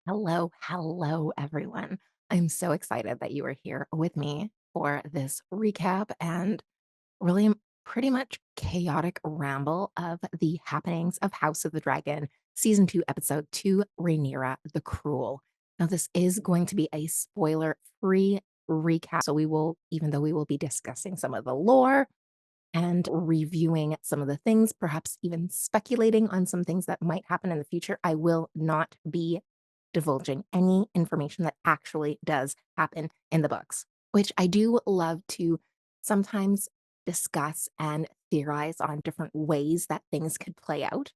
Hello, everyone. I'm so excited that you are here with me for this recap and really pretty much chaotic ramble of the happenings of House of the Dragon, Season 2, Episode 2, Rhaenyra the Cruel. Now, this is going to be a spoiler-free recap, so even though we will be discussing some of the lore and reviewing some of the things, perhaps even speculating on some things that might happen in the future, I will not be divulging any information that actually does happen in the books, which I do love to sometimes discuss and theorize on different ways that things could play out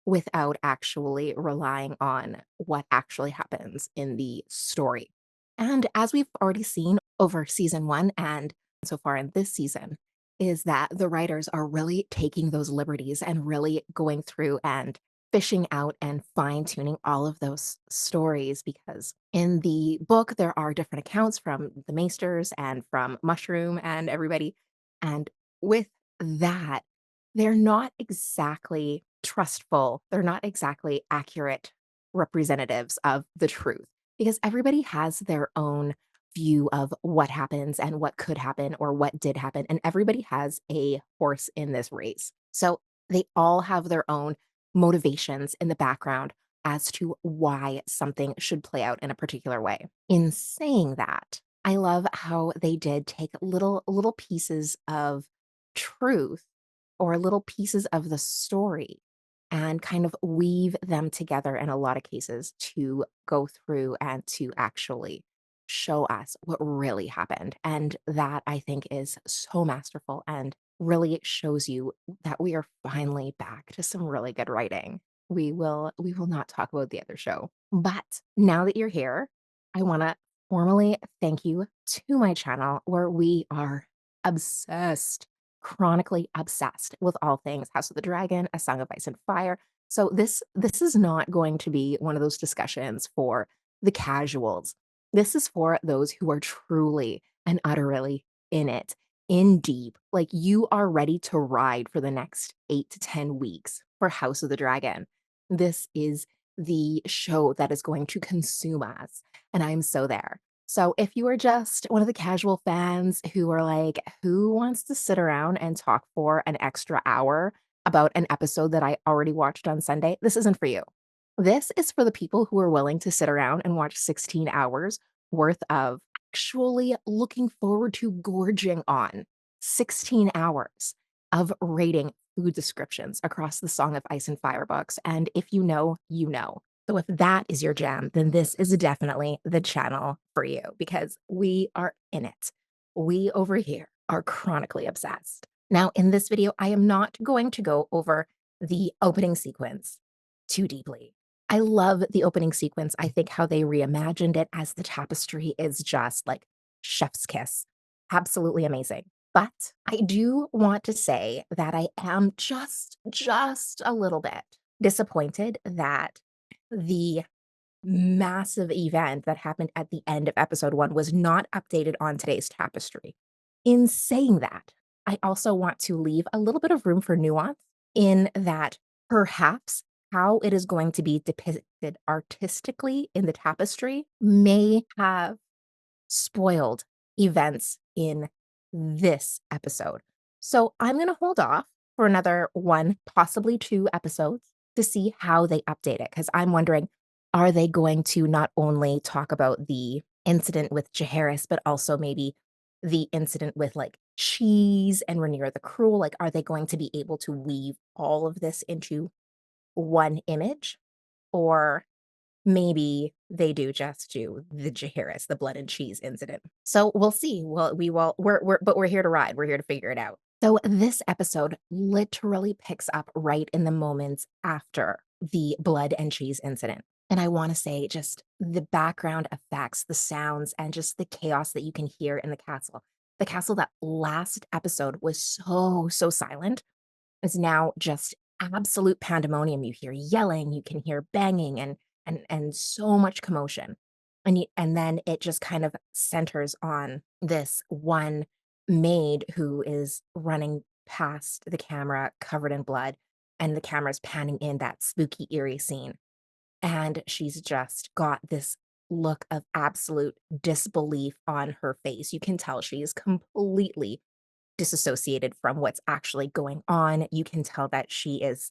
without actually relying on what actually happens in the story. And as we've already seen over season 1 and so far in this season, is that the writers are really taking those liberties and really going through and fishing out and fine-tuning all of those stories, because in the book, there are different accounts from the Maesters and from Mushroom and everybody, and with that, they're not exactly trustful, they're not exactly accurate representatives of the truth, because everybody has their own view of what happens and what could happen or what did happen, and everybody has a horse in this race. So they all have their own motivations in the background as to why something should play out in a particular way. In saying that, I love how they did take little pieces of truth or little pieces of the story and kind of weave them together in a lot of cases to go through and to actually show us what really happened. And that I think is so masterful and really shows you that we are finally back to some really good writing. We will not talk about the other show. But now that you're here, I want to formally thank you to my channel where we are obsessed, chronically obsessed with all things House of the Dragon, A Song of Ice and Fire. So this is not going to be one of those discussions for the casuals. This is for those who are truly and utterly in it, in deep. Like you are ready to ride for the next 8 to 10 weeks for House of the Dragon. This is the show that is going to consume us, and I'm so there. So if you are just one of the casual fans who are like, who wants to sit around and talk for an extra hour about an episode that I already watched on Sunday, this isn't for you. This is for the people who are willing to sit around and watch 16 hours worth of actually looking forward to gorging on 16 hours of rating food descriptions across the Song of Ice and Fire books. And if you know, you know. So if that is your jam, then this is definitely the channel for you because we are in it. We over here are chronically obsessed. Now, in this video, I am not going to go over the opening sequence too deeply. I love the opening sequence. I think how they reimagined it as the tapestry is just like chef's kiss. Absolutely amazing. But I do want to say that I am just a little bit disappointed that the massive event that happened at the end of episode 1 was not updated on today's tapestry. In saying that, I also want to leave a little bit of room for nuance in that perhaps how it is going to be depicted artistically in the tapestry may have spoiled events in this episode. So I'm going to hold off for another 1, possibly 2 episodes to see how they update it, because I'm wondering, are they going to not only talk about the incident with Jaehaerys, but also maybe the incident with, like, Cheese and Rhaenyra the Cruel? Like, are they going to be able to weave all of this into one image? Or maybe they do just do the Jaehaerys, the blood and cheese incident. So we'll see. Well, we will we're here to ride. We're here to figure it out. So this episode literally picks up right in the moments after the blood and cheese incident. And I want to say just the background effects, the sounds, and just the chaos that you can hear in the castle. The castle that last episode was so silent is now just absolute pandemonium. You hear yelling, you can hear banging and so much commotion. And then it just kind of centers on this one maid who is running past the camera covered in blood, and the camera's panning in that spooky, eerie scene. and she's just got this look of absolute disbelief on her face. You can tell she is completely disassociated from what's actually going on. You can tell that she is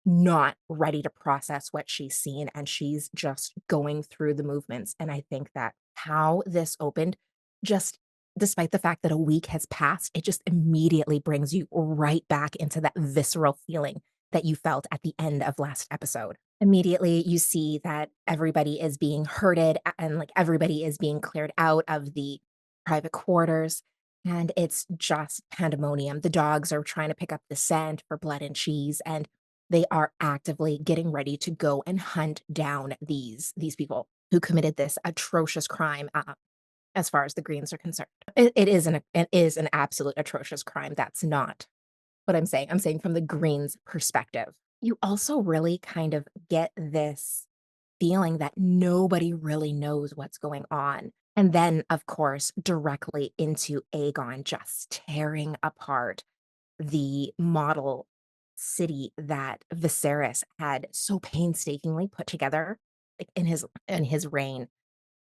not ready to process what she's seen, and she's just going through the movements, and I think that how this opened, just despite the fact that a week has passed, it just immediately brings you right back into that visceral feeling that you felt at the end of last episode. Immediately, you see that everybody is being herded and, like, everybody is being cleared out of the private quarters, and it's just pandemonium. The dogs are trying to pick up the scent for blood and cheese, and they are actively getting ready to go and hunt down these people who committed this atrocious crime, as far as the Greens are concerned. It is an absolute atrocious crime. That's not what I'm saying. I'm saying from the Greens' perspective. You also really kind of get this feeling that nobody really knows what's going on. And then, of course, directly into Aegon just tearing apart the model city that Viserys had so painstakingly put together, like, in his reign.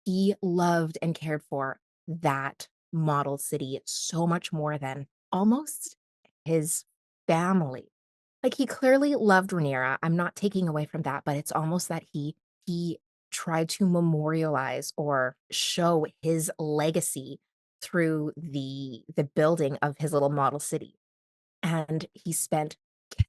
He loved and cared for that model city so much more than almost his family. Like, he clearly loved Rhaenyra, I'm not taking away from that, but it's almost that he tried to memorialize or show his legacy through the building of his little model city. And he spent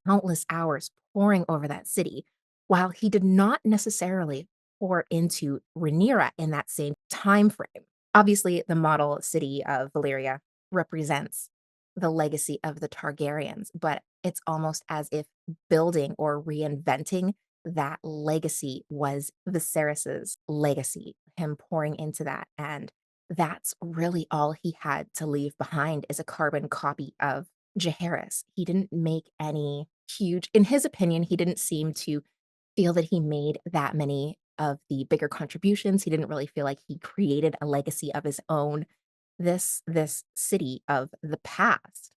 countless hours poring over that city, while he did not necessarily pour into Rhaenyra in that same time frame. Obviously, the model city of Valyria represents the legacy of the Targaryens, but it's almost as if building or reinventing that legacy was Viserys's legacy, him pouring into that, and that's really all he had to leave behind is a carbon copy of Jaehaerys. He didn't make any huge in his opinion, he didn't seem to feel that he made that many of the bigger contributions. He didn't really feel like he created a legacy of his own. This city of the past,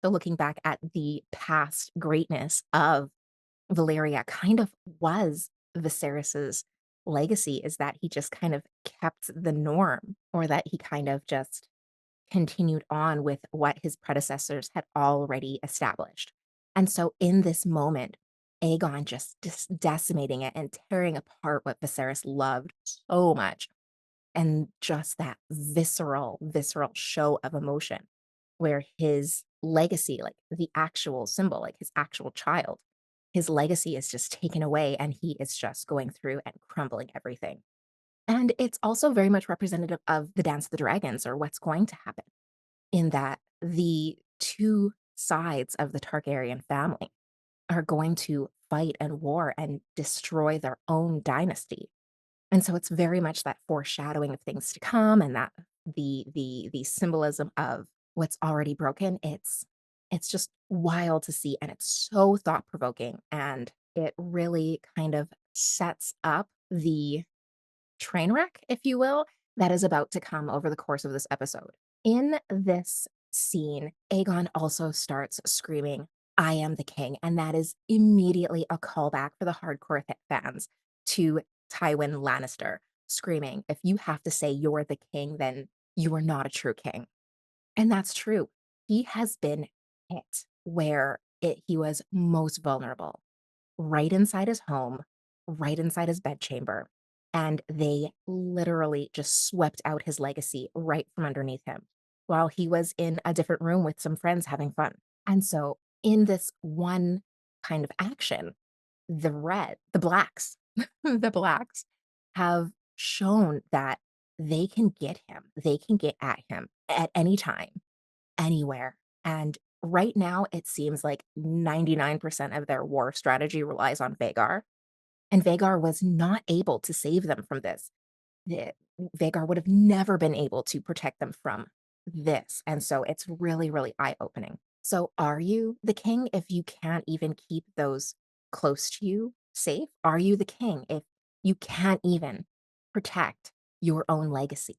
so looking back at the past greatness of Valyria kind of was Viserys's legacy, is that he just kind of kept the norm, or that he kind of just continued on with what his predecessors had already established. And so in this moment, Aegon just decimating it and tearing apart what Viserys loved so much, and just that visceral show of emotion where his legacy, like the actual symbol, like his actual child, his legacy is just taken away and he is just going through and crumbling everything. And it's also very much representative of the Dance of the Dragons, or what's going to happen, in that the two sides of the Targaryen family are going to fight and war and destroy their own dynasty. And so it's very much that foreshadowing of things to come, and that the symbolism of what's already broken. It's just wild to see, and it's so thought-provoking, and it really kind of sets up the train wreck, if you will, that is about to come over the course of this episode. In this scene, Aegon also starts screaming, "I am the king," and that is immediately a callback for the hardcore fans to Tywin Lannister screaming, "If you have to say you're the king, then you are not a true king." And that's true. He has been hit where he was most vulnerable, right inside his home, right inside his bedchamber, and they literally just swept out his legacy right from underneath him while he was in a different room with some friends having fun. And so in this one kind of action, the blacks, the blacks have shown that they can get him. They can get at him at any time, anywhere. And right now, it seems like 99% of their war strategy relies on Vhagar, and Vhagar was not able to save them from this. The Vhagar would have never been able to protect them from this, and so it's really, really eye-opening. So are you the king if you can't even keep those close to you safe? Are you the king if you can't even protect your own legacy?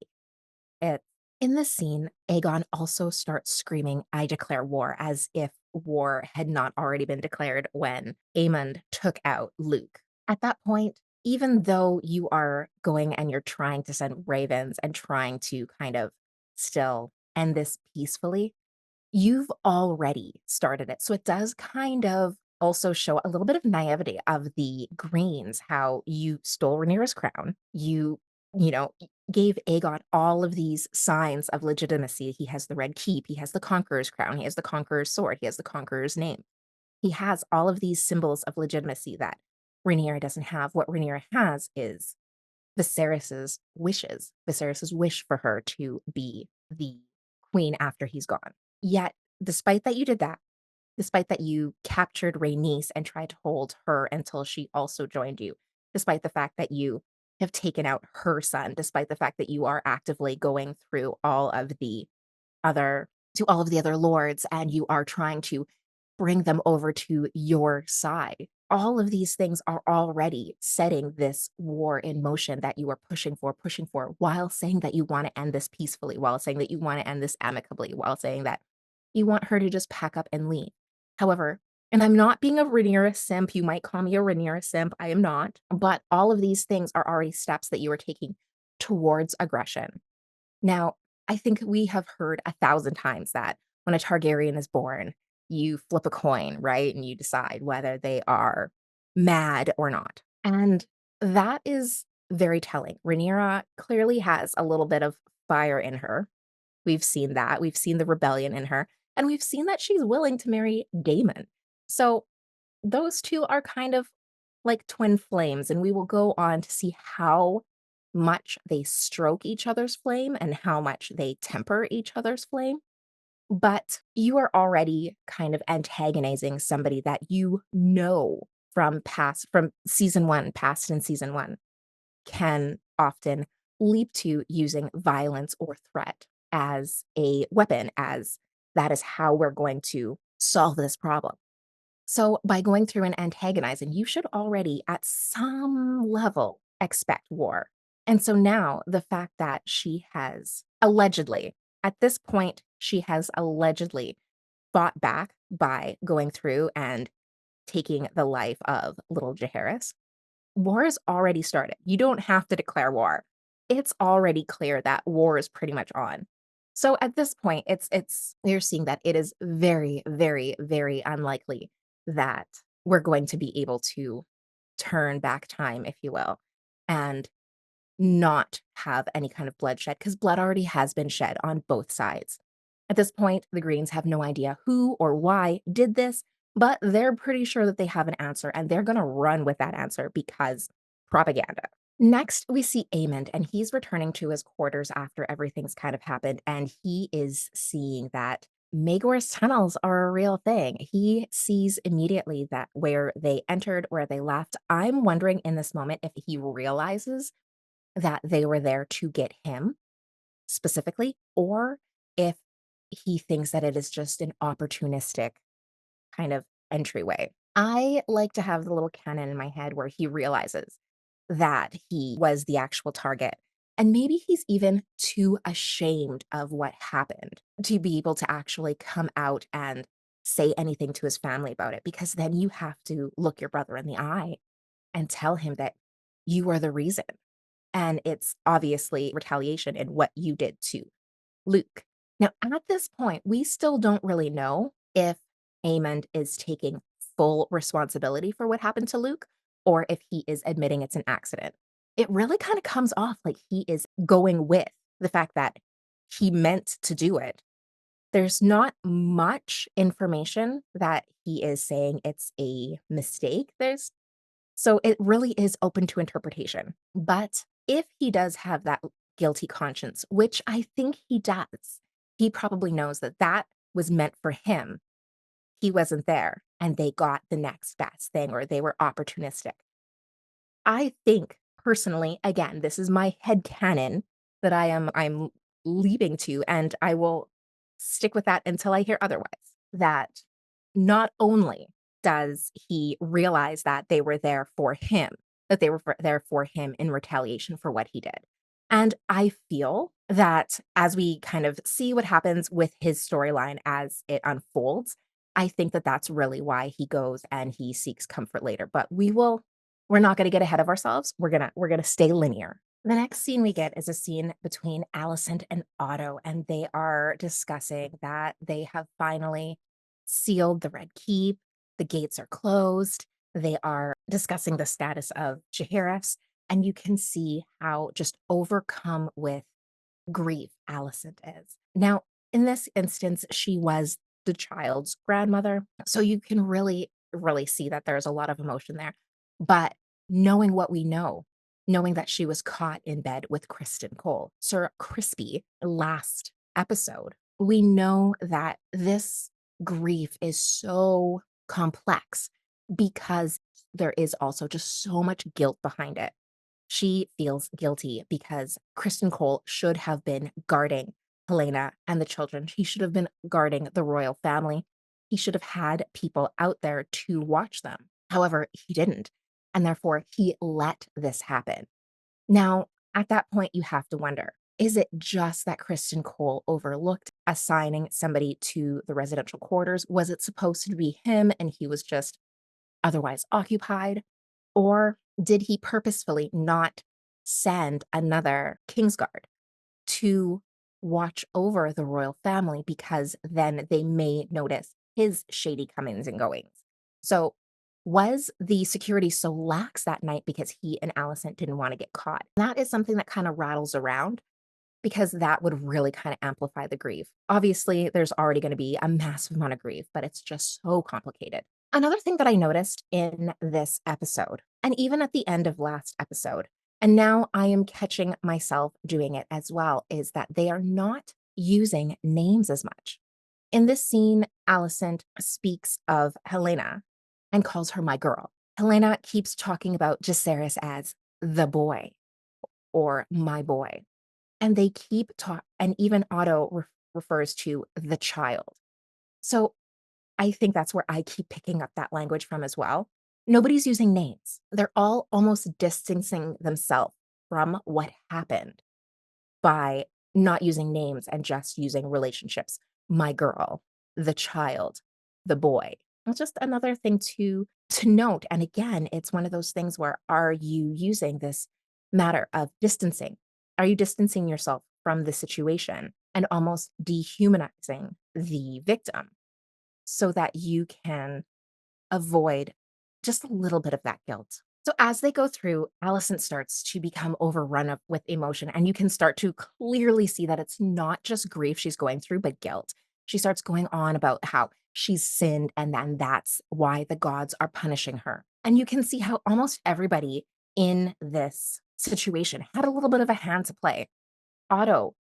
It In this scene, Aegon also starts screaming, "I declare war," as if war had not already been declared when Aemond took out Luke. At that point, even though you are going and you're trying to send ravens and trying to kind of still end this peacefully, you've already started it. So it does kind of also show a little bit of naivety of the Greens, how you stole Rhaenyra's crown. Gave Aegon all of these signs of legitimacy. He has the Red Keep, he has the Conqueror's crown, he has the Conqueror's sword, he has the Conqueror's name. He has all of these symbols of legitimacy that Rhaenyra doesn't have. What Rhaenyra has is Viserys's wishes, Viserys's wish for her to be the queen after he's gone. Yet, despite that you did that, despite that you captured Rhaenys and tried to hold her until she also joined you, despite the fact that you have taken out her son, despite the fact that you are actively going through other all of the other lords and you are trying to bring them over to your side. All of these things are already setting this war in motion that you are pushing for, while saying that you want to end this peacefully, while saying that you want to end this amicably, while saying that you want her to just pack up and leave. However, and I'm not being a Rhaenyra simp, you might call me a Rhaenyra simp, I am not, but all of these things are already steps that you are taking towards aggression. Now, I think we have heard 1,000 times that when a Targaryen is born, you flip a coin, right? And you decide whether they are mad or not. And that is very telling. Rhaenyra clearly has a little bit of fire in her. We've seen that. We've seen the rebellion in her, and we've seen that she's willing to marry Daemon. So those 2 are kind of like twin flames, and we will go on to see how much they stroke each other's flame and how much they temper each other's flame. But you are already kind of antagonizing somebody that you know from season 1, past in season 1, can often leap to using violence or threat as a weapon, as that is how we're going to solve this problem. So by going through and antagonizing, you should already at some level expect war. And so now the fact that she has allegedly, at this point, she has allegedly fought back by going through and taking the life of little Jaehaerys. War has already started. You don't have to declare war. It's already clear that war is pretty much on. So at this point, it's you're seeing that it is very, very, very unlikely that we're going to be able to turn back time, if you will, and not have any kind of bloodshed because blood already has been shed on both sides. At this point, the Greens have no idea who or why did this, but they're pretty sure that they have an answer and they're going to run with that answer because propaganda. Next, we see Aemond, and he's returning to his quarters after everything's kind of happened, and he is seeing that Maegor's tunnels are a real thing. He sees immediately that where they entered, where they left. I'm wondering in this moment if he realizes that they were there to get him specifically, or if he thinks that it is just an opportunistic kind of entryway. I like to have the little canon in my head where he realizes that he was the actual target. And maybe he's even too ashamed of what happened to be able to actually come out and say anything to his family about it, because then you have to look your brother in the eye and tell him that you are the reason. And it's obviously retaliation in what you did to Luke. Now, at this point, we still don't really know if Aemond is taking full responsibility for what happened to Luke or if he is admitting it's an accident. It really kind of comes off like he is going with the fact that he meant to do it. There's not much information that he is saying it's a mistake. So it really is open to interpretation. But if he does have that guilty conscience, which I think he does, he probably knows that that was meant for him. He wasn't there and they got the next best thing or they were opportunistic. I think personally, again, this is my head canon that I'm leaping to, and I will stick with that until I hear otherwise. That not only does he realize that they were there for him, that they were there for him in retaliation for what he did. And I feel that as we kind of see what happens with his storyline as it unfolds, I think that that's really why he goes and he seeks comfort later. But we're we're not gonna get ahead of ourselves. We're gonna stay linear. The next scene we get is a scene between Alicent and Otto, and they are discussing that they have finally sealed the Red Keep. The gates are closed. They are discussing the status of Jaehaerys, and you can see how just overcome with grief Alicent is. Now, in this instance, she was the child's grandmother, so you can really see that there's a lot of emotion there. But knowing what we know, knowing that she was caught in bed with Kristen Cole, Sir Crispy, last episode, we know that this grief is so complex because there is also just so much guilt behind it. She feels guilty because Kristen Cole should have been guarding Helena and the children. He should have been guarding the royal family. He should have had people out there to watch them. However, he didn't. And therefore, he let this happen. Now, at that point, you have to wonder, is it just that Kristen Cole overlooked assigning somebody to the residential quarters? Was it supposed to be him and he was just otherwise occupied? Or did he purposefully not send another Kingsguard to watch over the royal family because then they may notice his shady comings and goings? So, was the security so lax that night because he and Alicent didn't want to get caught? That is something that kind of rattles around because that would really kind of amplify the grief. Obviously, there's already going to be a massive amount of grief, but it's just so complicated. Another thing that I noticed in this episode, and even at the end of last episode, and now I am catching myself doing it as well, is that they are not using names as much. In this scene, Alicent speaks of Helena and calls her my girl. Helena keeps talking about Jacaerys as the boy or my boy. And they keep talking, and even Otto refers to the child. So I think that's where I keep picking up that language from as well. Nobody's using names. They're all almost distancing themselves from what happened by not using names and just using relationships. My girl, the child, the boy. It's just another thing to note. And again, it's one of those things where are you using this matter of distancing? Are you distancing yourself from the situation and almost dehumanizing the victim so that you can avoid just a little bit of that guilt? So as they go through, Alicent starts to become overrun with emotion, and you can start to clearly see that it's not just grief she's going through, but guilt. She starts going on about how she's sinned, and then that's why the gods are punishing her. And you can see how almost everybody in this situation had a little bit of a hand to play. Otto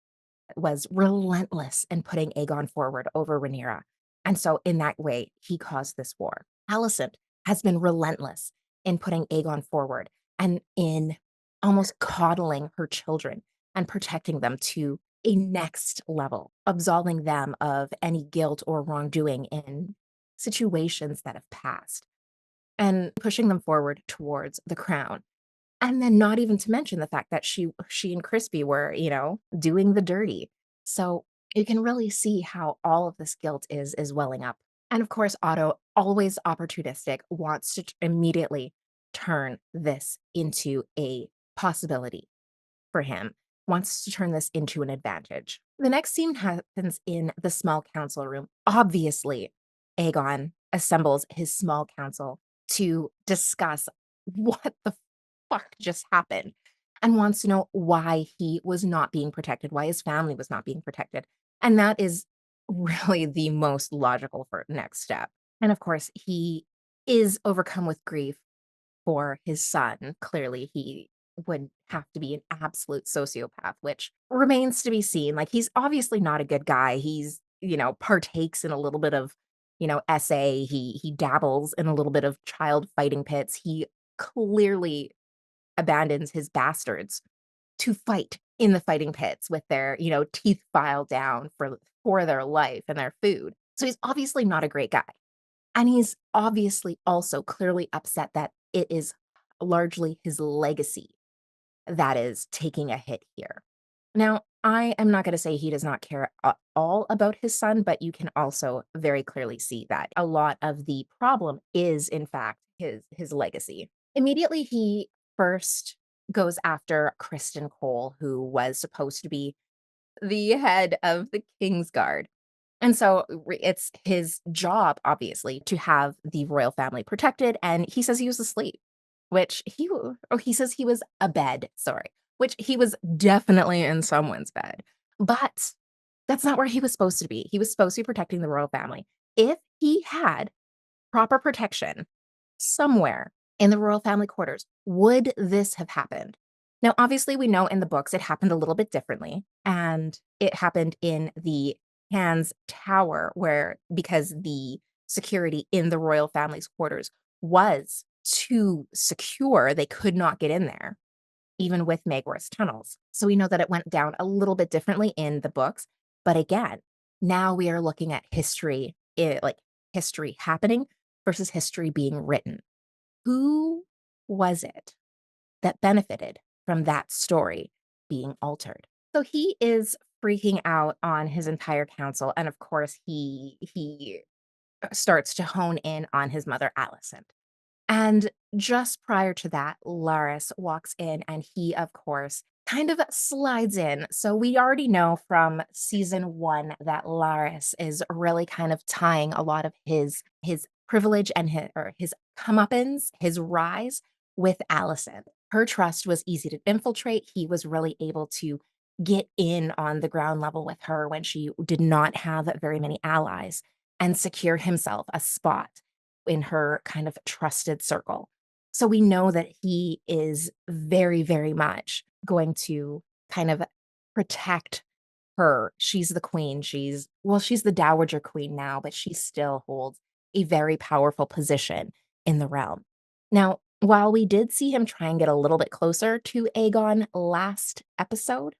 was relentless in putting Aegon forward over Rhaenyra. And so in that way, he caused this war. Alicent has been relentless in putting Aegon forward and in almost coddling her children and protecting them to a next level, absolving them of any guilt or wrongdoing in situations that have passed and pushing them forward towards the crown. And then not even to mention the fact that she and Crispy were, doing the dirty. So you can really see how all of this guilt is welling up. And of course, Otto, always opportunistic, wants to immediately turn this into a possibility for him, wants to turn this into an advantage. The next scene happens in the small council room. Obviously, Aegon assembles his small council to discuss what the fuck just happened and wants to know why he was not being protected, why his family was not being protected. And that is really the most logical for next step. And of course, he is overcome with grief for his son. Clearly, he would have to be an absolute sociopath, which remains to be seen. Like, he's obviously not a good guy. He's, partakes in a little bit of, SA. He dabbles in a little bit of child fighting pits. He clearly abandons his bastards to fight in the fighting pits with their, teeth filed down for their life and their food. So he's obviously not a great guy. And he's obviously also clearly upset that it is largely his legacy that is taking a hit here. Now, I am not going to say he does not care at all about his son, but you can also very clearly see that a lot of the problem is, in fact, his legacy. Immediately, he first goes after Kristen Cole, who was supposed to be the head of the Kingsguard. And so it's his job, obviously, to have the royal family protected. And he says he was asleep, which he says he was abed, sorry, which he was definitely in someone's bed. But that's not where he was supposed to be. He was supposed to be protecting the royal family. If he had proper protection somewhere in the royal family quarters, would this have happened? Now, obviously, we know in the books it happened a little bit differently, and it happened in the Hands Tower, where because the security in the royal family's quarters was too secure, they could not get in there, even with Maegor's tunnels. So we know that it went down a little bit differently in the books. But again, now we are looking at history, like history happening versus history being written. Who was it that benefited from that story being altered? So he is freaking out on his entire council, and of course, he starts to hone in on his mother, Alicent. And just prior to that, Laris walks in and he, of course, kind of slides in. So we already know from season 1 that Laris is really kind of tying a lot of his privilege and his comeuppance, his rise with Alicent. Her trust was easy to infiltrate. He was really able to get in on the ground level with her when she did not have very many allies and secure himself a spot in her kind of trusted circle. So we know that he is very, very much going to kind of protect her. She's the queen. She's the dowager queen now, but she still holds a very powerful position in the realm. Now, while we did see him try and get a little bit closer to Aegon last episode,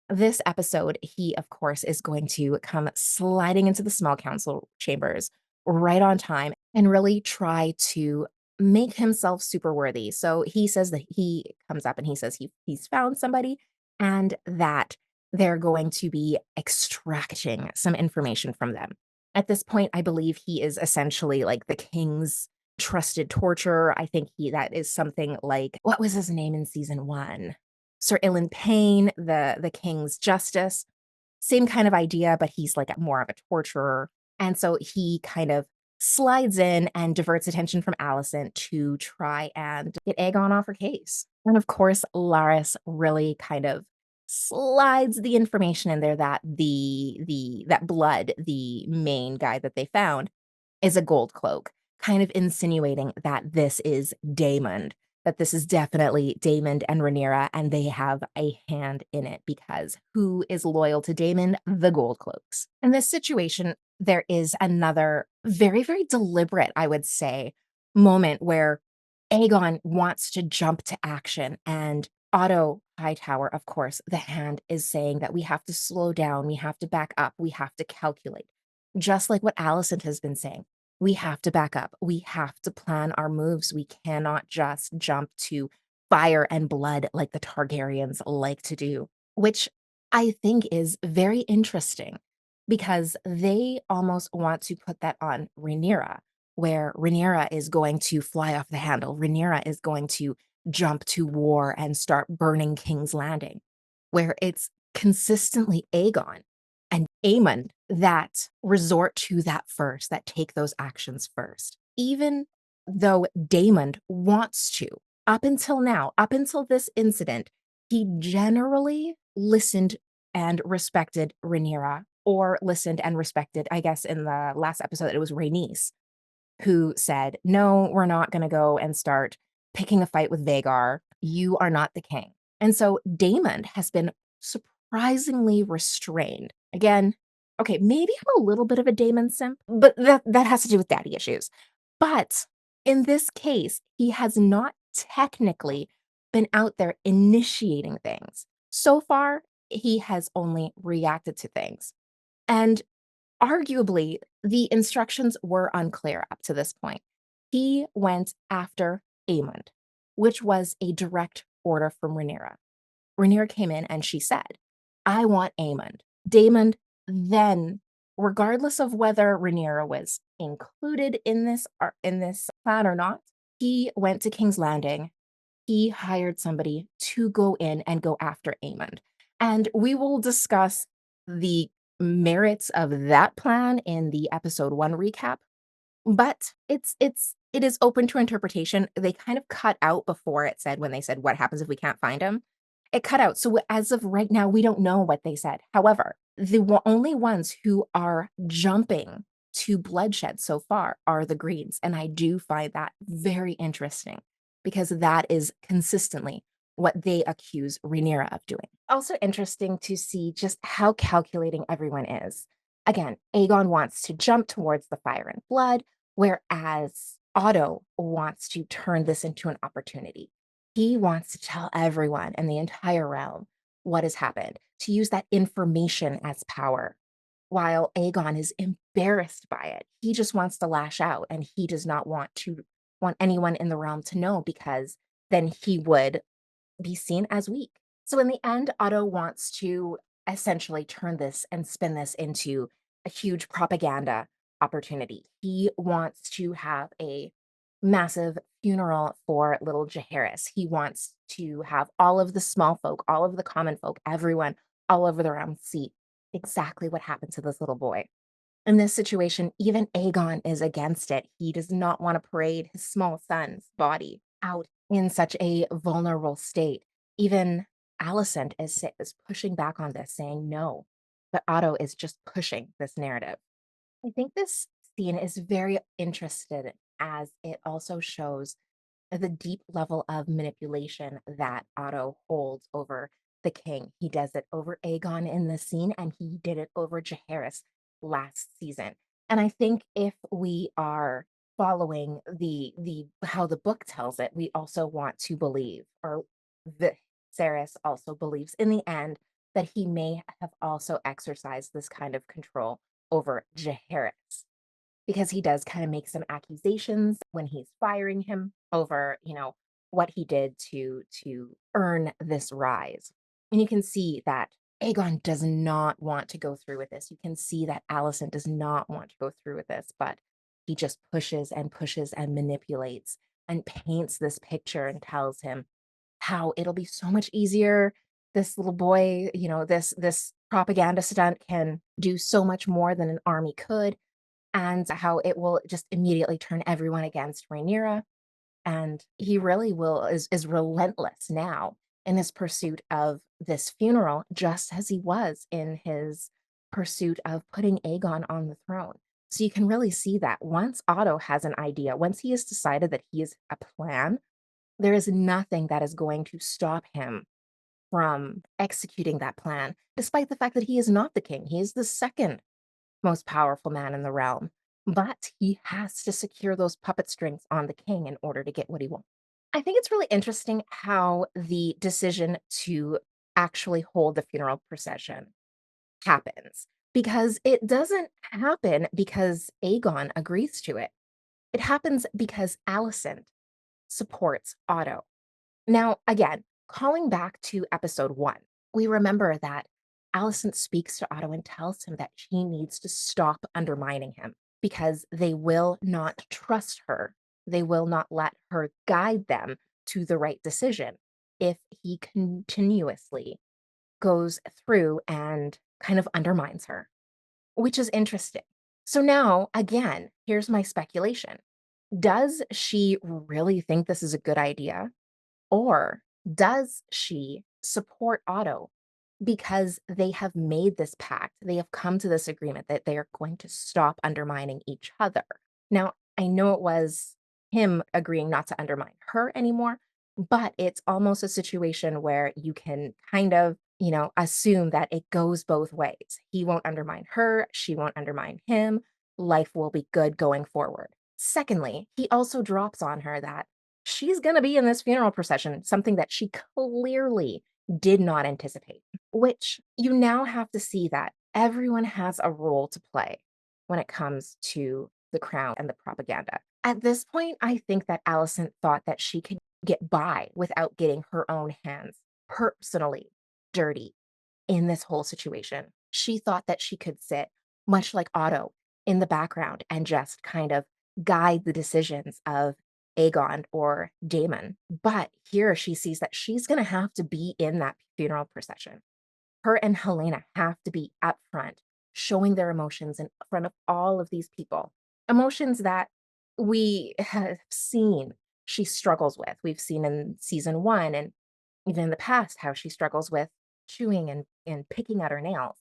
this episode, he, of course, is going to come sliding into the small council chambers right on time and really try to make himself super worthy. So he says that he comes up and he says he's found somebody and that they're going to be extracting some information from them. At this point, I believe he is essentially like the king's trusted torturer. I think that is something like what was his name in season 1? Sir Ilan Payne, the king's justice, same kind of idea, but he's like more of a torturer. And so he kind of slides in and diverts attention from Alicent to try and get Aegon off her case. And of course, Laris really kind of slides the information in there that that Blood, the main guy that they found, is a gold cloak, kind of insinuating that this is Daemon, that this is definitely Daemon and Rhaenyra, and they have a hand in it because who is loyal to Daemon? The Gold Cloaks. In this situation, there is another very, very deliberate, I would say, moment where Aegon wants to jump to action and Otto Hightower, of course, the hand is saying that we have to slow down, we have to back up, we have to calculate. Just like what Alicent has been saying. We have to back up. We have to plan our moves. We cannot just jump to fire and blood like the Targaryens like to do, which I think is very interesting because they almost want to put that on Rhaenyra, where Rhaenyra is going to fly off the handle. Rhaenyra is going to jump to war and start burning King's Landing, where it's consistently Aegon and Aemond that resort to that first, that take those actions first. Even though Daemon wants to, up until now, up until this incident, he generally listened and respected Rhaenyra, or listened and respected, I guess in the last episode, it was Rhaenys, who said, "No, we're not gonna go and start picking a fight with Vhagar. You are not the king." And so Daemon has been surprisingly restrained. Again, okay, maybe I'm a little bit of a Daemon simp, but that has to do with daddy issues. But in this case, he has not technically been out there initiating things. So far, he has only reacted to things. And arguably, the instructions were unclear up to this point. He went after Aemond, which was a direct order from Rhaenyra. Rhaenyra came in and she said, "I want Aemond." Daemon then, regardless of whether Rhaenyra was included in this plan or not, He went to King's Landing. He hired somebody to go in and go after Aemond. And we will discuss the merits of that plan in the episode 1 recap, but it is open to interpretation. They kind of cut out before it said when they said, "What happens if we can't find him?" It cut out, so as of right now, we don't know what they said. However, the only ones who are jumping to bloodshed so far are the Greens, and I do find that very interesting because that is consistently what they accuse Rhaenyra of doing. Also interesting to see just how calculating everyone is. Again, Aegon wants to jump towards the fire and blood, whereas Otto wants to turn this into an opportunity. He wants to tell everyone in the entire realm what has happened, to use that information as power, while Aegon is embarrassed by it. He just wants to lash out, and he does not want anyone in the realm to know because then he would be seen as weak. So in the end, Otto wants to essentially turn this and spin this into a huge propaganda opportunity. He wants to have a massive funeral for little Jaehaerys. He wants to have all of the small folk, all of the common folk, everyone all over the realm see exactly what happened to this little boy. In this situation, even Aegon is against it. He does not want to parade his small son's body out in such a vulnerable state. Even Alicent is pushing back on this, saying no. But Otto is just pushing this narrative. I think this scene is very interested as it also shows the deep level of manipulation that Otto holds over the king. He does it over Aegon in this scene, and he did it over Jaehaerys last season. And I think if we are following the how the book tells it, we also want to believe, or Viserys also believes in the end that he may have also exercised this kind of control over Jaehaerys because he does kind of make some accusations when he's firing him over, what he did to earn this rise. And you can see that Aegon does not want to go through with this. You can see that Alicent does not want to go through with this, but he just pushes and manipulates and paints this picture and tells him how it'll be so much easier. This little boy, this propaganda stunt can do so much more than an army could, and how it will just immediately turn everyone against Rhaenyra. And he really is relentless now in his pursuit of this funeral, just as he was in his pursuit of putting Aegon on the throne. So you can really see that once Otto has an idea, once he has decided that he is a plan, there is nothing that is going to stop him from executing that plan, despite the fact that he is not the king. He is the second most powerful man in the realm, but he has to secure those puppet strings on the king in order to get what he wants. I think it's really interesting how the decision to actually hold the funeral procession happens, because it doesn't happen because Aegon agrees to it. It happens because Alicent supports Otto. Now, again, calling back to episode 1, we remember that Alicent speaks to Otto and tells him that he needs to stop undermining him because they will not trust her. They will not let her guide them to the right decision if he continuously goes through and kind of undermines her, which is interesting. So now, again, here's my speculation. Does she really think this is a good idea? Or does she support Otto because they have made this pact? They have come to this agreement that they are going to stop undermining each other. Now, I know it was him agreeing not to undermine her anymore, but it's almost a situation where you can kind of, assume that it goes both ways. He won't undermine her, she won't undermine him. Life will be good going forward. Secondly, he also drops on her that she's going to be in this funeral procession, something that she clearly did not anticipate, which you now have to see that everyone has a role to play when it comes to the crown and the propaganda. At this point, I think that Alicent thought that she could get by without getting her own hands personally dirty in this whole situation. She thought that she could sit, much like Otto, in the background and just kind of guide the decisions of Aegon or Daemon. But here she sees that she's going to have to be in that funeral procession. Her and Helena have to be up front, showing their emotions in front of all of these people. Emotions that we have seen she struggles with. We've seen in season 1 and even in the past how she struggles with chewing and picking at her nails.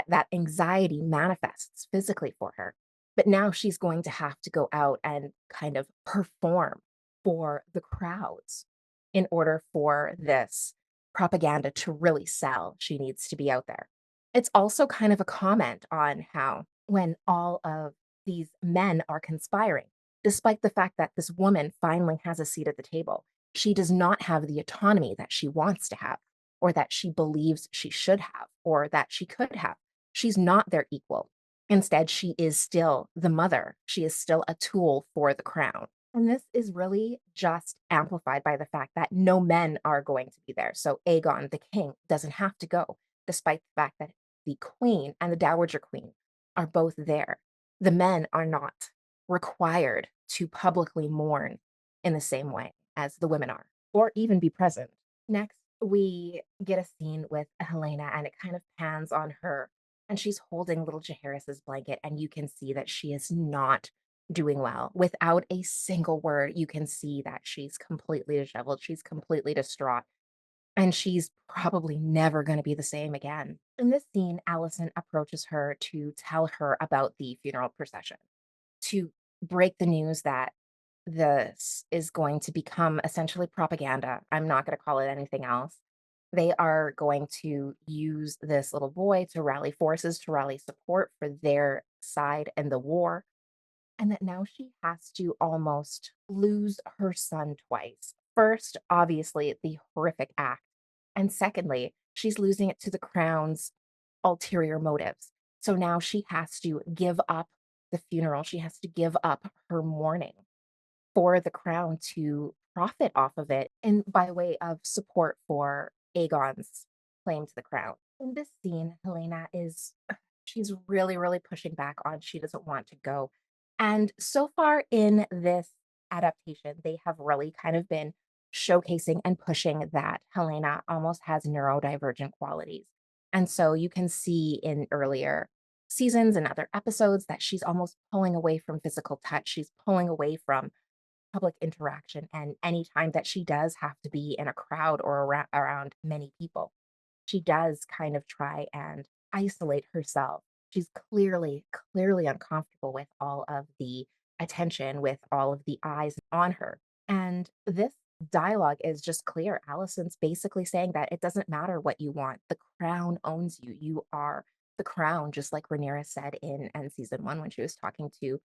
That anxiety manifests physically for her. But now she's going to have to go out and kind of perform for the crowds in order for this propaganda to really sell. She needs to be out there. It's also kind of a comment on how when all of these men are conspiring, despite the fact that this woman finally has a seat at the table, she does not have the autonomy that she wants to have, or that she believes she should have, or that she could have. She's not their equal. Instead, she is still the mother. She is still a tool for the crown. And this is really just amplified by the fact that no men are going to be there. So Aegon, the king, doesn't have to go, despite the fact that the queen and the dowager queen are both there. The men are not required to publicly mourn in the same way as the women are, or even be present. Next, we get a scene with Helena, and it kind of pans on her, and she's holding little Jaehaerys's blanket, and you can see that she is not doing well. Without a single word, you can see that she's completely disheveled. She's completely distraught, and she's probably never going to be the same again. In this scene, Allison approaches her to tell her about the funeral procession, to break the news that this is going to become essentially propaganda. I'm not going to call it anything else. They are going to use this little boy to rally forces, to rally support for their side in the war, and that now she has to almost lose her son twice. First, obviously, the horrific act. And secondly, she's losing it to the crown's ulterior motives. So now she has to give up the funeral. She has to give up her mourning for the crown to profit off of it and by way of support for Aegon's claim to the crown. In this scene, Helena is she's really, really pushing back on she doesn't want to go. And so far in this adaptation, they have really kind of been showcasing and pushing that Helena almost has neurodivergent qualities. And so you can see in earlier seasons and other episodes that she's almost pulling away from physical touch. She's pulling away from public interaction, and any time that she does have to be in a crowd or around many people, she does kind of try and isolate herself. She's clearly uncomfortable with all of the attention, with all of the eyes on her. And this dialogue is just clear. Allison's basically saying that it doesn't matter what you want. The crown owns you. You are the crown, just like Rhaenyra said in season 1 when she was talking to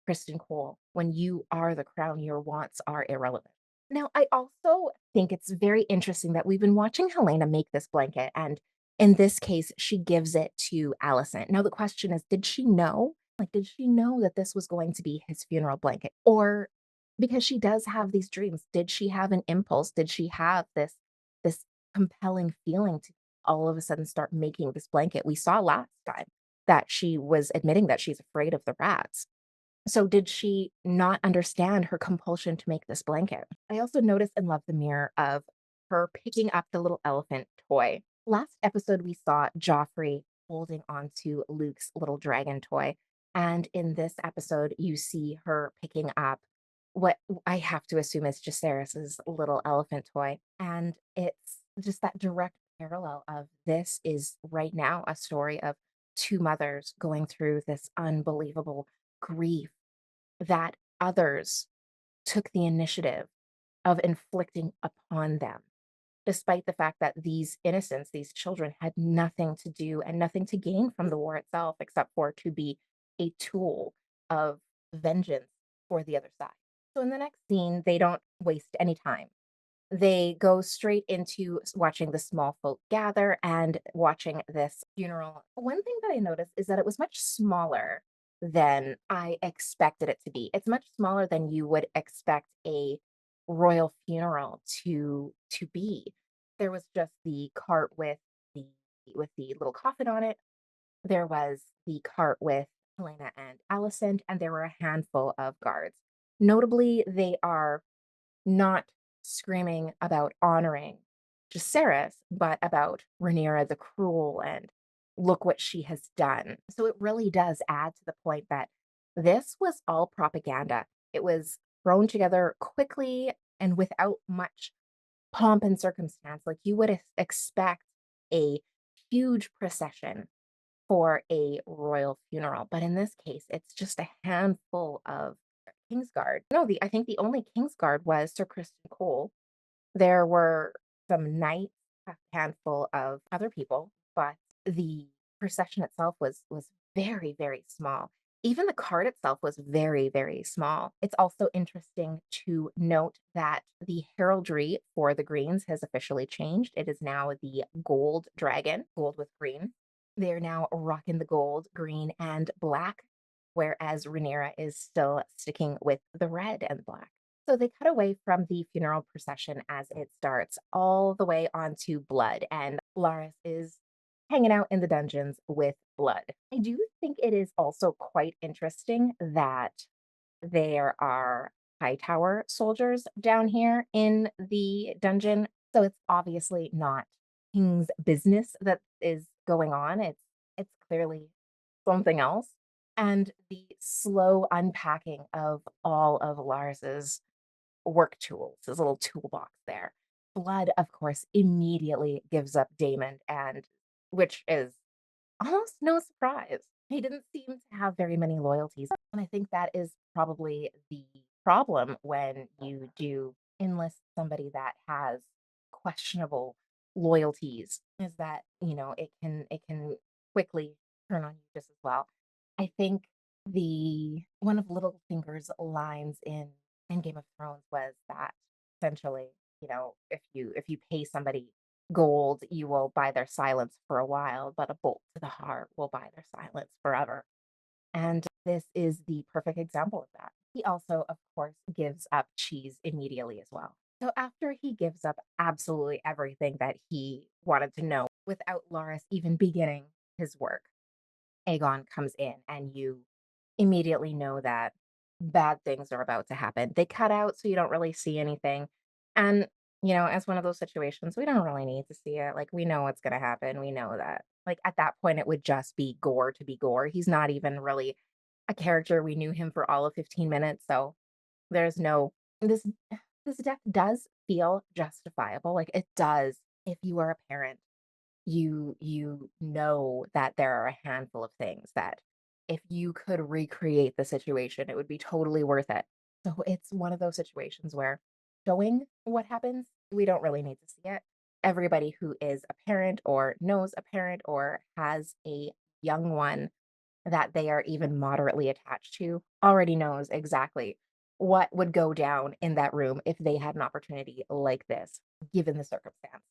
Kristen Cole, when you are the crown, your wants are irrelevant. Now, I also think it's very interesting that we've been watching Helena make this blanket, and in this case, she gives it to Allison. Now, the question is, did she know? Like, did she know that this was going to be his funeral blanket? Or because she does have these dreams, did she have an impulse? Did she have this compelling feeling to all of a sudden start making this blanket? We saw last time that she was admitting that she's afraid of the rats. So did she not understand her compulsion to make this blanket? I also noticed and love the mirror of her picking up the little elephant toy. Last episode, we saw Joffrey holding onto Luke's little dragon toy. And in this episode, you see her picking up what I have to assume is Jacerys's little elephant toy. And it's just that direct parallel of this is right now a story of two mothers going through this unbelievable grief that others took the initiative of inflicting upon them, despite the fact that these innocents, these children, had nothing to do and nothing to gain from the war itself except for to be a tool of vengeance for the other side. So in the next scene, they don't waste any time. They go straight into watching the small folk gather and watching this funeral. One thing that I noticed is that it was much smaller than I expected it to be. It's much smaller than you would expect a royal funeral to be. There was just the cart the with the little coffin on it. There was the cart with Helena and Alicent, and there were a handful of guards. Notably, they are not screaming about honoring Jacaerys, but about Rhaenyra the Cruel and look what she has done. So it really does add to the point that this was all propaganda. It was thrown together quickly and without much pomp and circumstance. Like you would expect a huge procession for a royal funeral, but in this case, it's just a handful of Kingsguard. No, the I think the only Kingsguard was Sir Kristen Cole. There were some knights, a handful of other people, but the procession itself was very, very small. Even the card itself was very, very small. It's also interesting to note that the heraldry for the Greens has officially changed. It is now the gold dragon, gold with green. They're now rocking the gold, green, and black, whereas Rhaenyra is still sticking with the red and black. So they cut away from the funeral procession as it starts all the way onto Blood, and Laris is hanging out in the dungeons with Blood. I do think it is also quite interesting that there are Hightower soldiers down here in the dungeon. So it's obviously not King's business that is going on. It's clearly something else. And the slow unpacking of all of Lars's work tools, his little toolbox there. Blood, of course, immediately gives up Damon, and which is almost no surprise. He didn't seem to have very many loyalties. And I think that is probably the problem when you do enlist somebody that has questionable loyalties, is that, it can quickly turn on you just as well. I think the one of Littlefinger's lines in Game of Thrones was that essentially, if you pay somebody gold, you will buy their silence for a while, but a bolt to the heart will buy their silence forever. And this is the perfect example of that. He also, of course, gives up cheese immediately as well. So after he gives up absolutely everything that he wanted to know without Loras even beginning his work, Aegon comes in and you immediately know that bad things are about to happen. They cut out so you don't really see anything. And, as one of those situations, we don't really need to see it. Like, we know what's going to happen. We know that. Like, at that point, it would just be gore to be gore. He's not even really a character. We knew him for all of 15 minutes. So there's no, this, this death does feel justifiable. Like, it does if you are a parent, you know that there are a handful of things that if you could recreate the situation, it would be totally worth it. So it's one of those situations where showing what happens, we don't really need to see it. Everybody who is a parent or knows a parent or has a young one that they are even moderately attached to already knows exactly what would go down in that room if they had an opportunity like this, given the circumstance.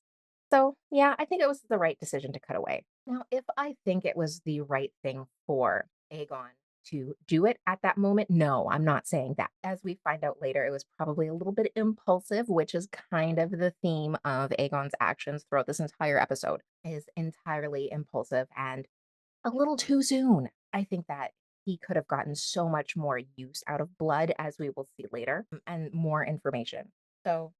So, yeah, I think it was the right decision to cut away. Now, if I think it was the right thing for Aegon to do it at that moment, no, I'm not saying that. As we find out later, it was probably a little bit impulsive, which is kind of the theme of Aegon's actions throughout this entire episode, is entirely impulsive and a little too soon. I think that he could have gotten so much more use out of blood, as we will see later, and more information. So,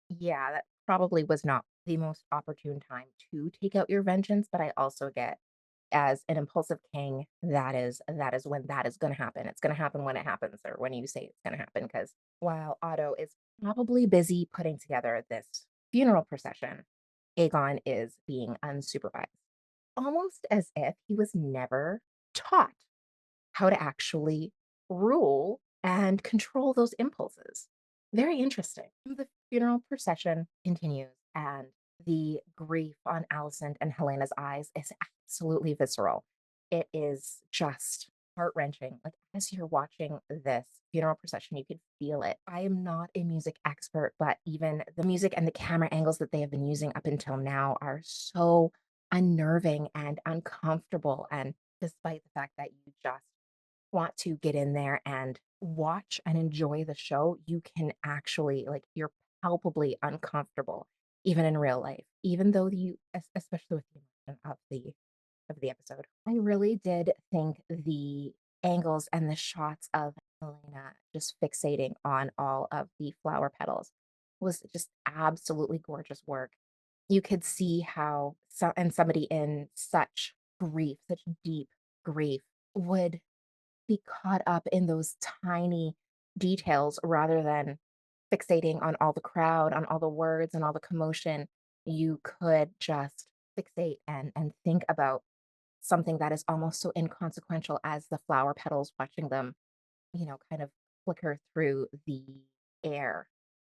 yeah, that probably was not the most opportune time to take out your vengeance, but I also get as an impulsive king, that is when that is going to happen. It's going to happen when it happens or when you say it's going to happen because while Otto is probably busy putting together this funeral procession, Aegon is being unsupervised. Almost as if he was never taught how to actually rule and control those impulses. Very interesting. The funeral procession continues, and the grief on Alicent and Helena's eyes is absolutely visceral. It is just heart wrenching. Like, as you're watching this funeral procession, you can feel it. I am not a music expert, but even the music and the camera angles that they have been using up until now are so unnerving and uncomfortable. And despite the fact that you just want to get in there and watch and enjoy the show, you can actually like you're palpably uncomfortable even in real life, even though especially with the emotion of the episode. I really did think the angles and the shots of Helena just fixating on all of the flower petals was just absolutely gorgeous work. You could see how somebody in such grief, such deep grief, would be caught up in those tiny details rather than fixating on all the crowd, on all the words and all the commotion. You could just fixate and think about something that is almost so inconsequential as the flower petals, watching them, kind of flicker through the air.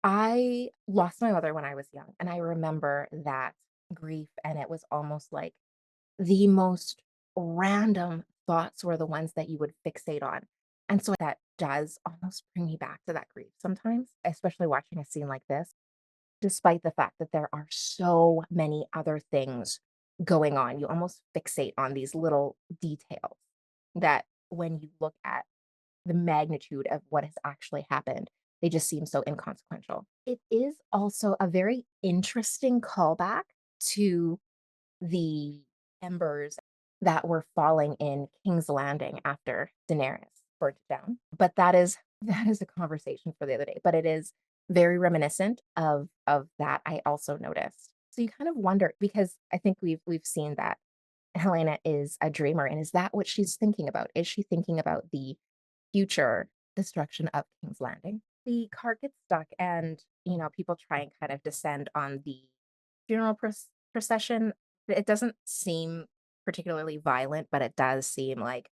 I lost my mother when I was young, and I remember that grief, and it was almost like the most random thoughts were the ones that you would fixate on. And so that does almost bring me back to that grief sometimes, especially watching a scene like this, despite the fact that there are so many other things going on. You almost fixate on these little details that when you look at the magnitude of what has actually happened, they just seem so inconsequential. It is also a very interesting callback to the embers that were falling in King's Landing after Daenerys burnt it down. But that is a conversation for the other day. But it is very reminiscent of that I also noticed. So you kind of wonder because I think we've seen that Helena is a dreamer, and is that what she's thinking about? Is she thinking about the future destruction of King's Landing? The cart gets stuck, and people try and kind of descend on the funeral procession. It doesn't seem particularly violent, but it does seem like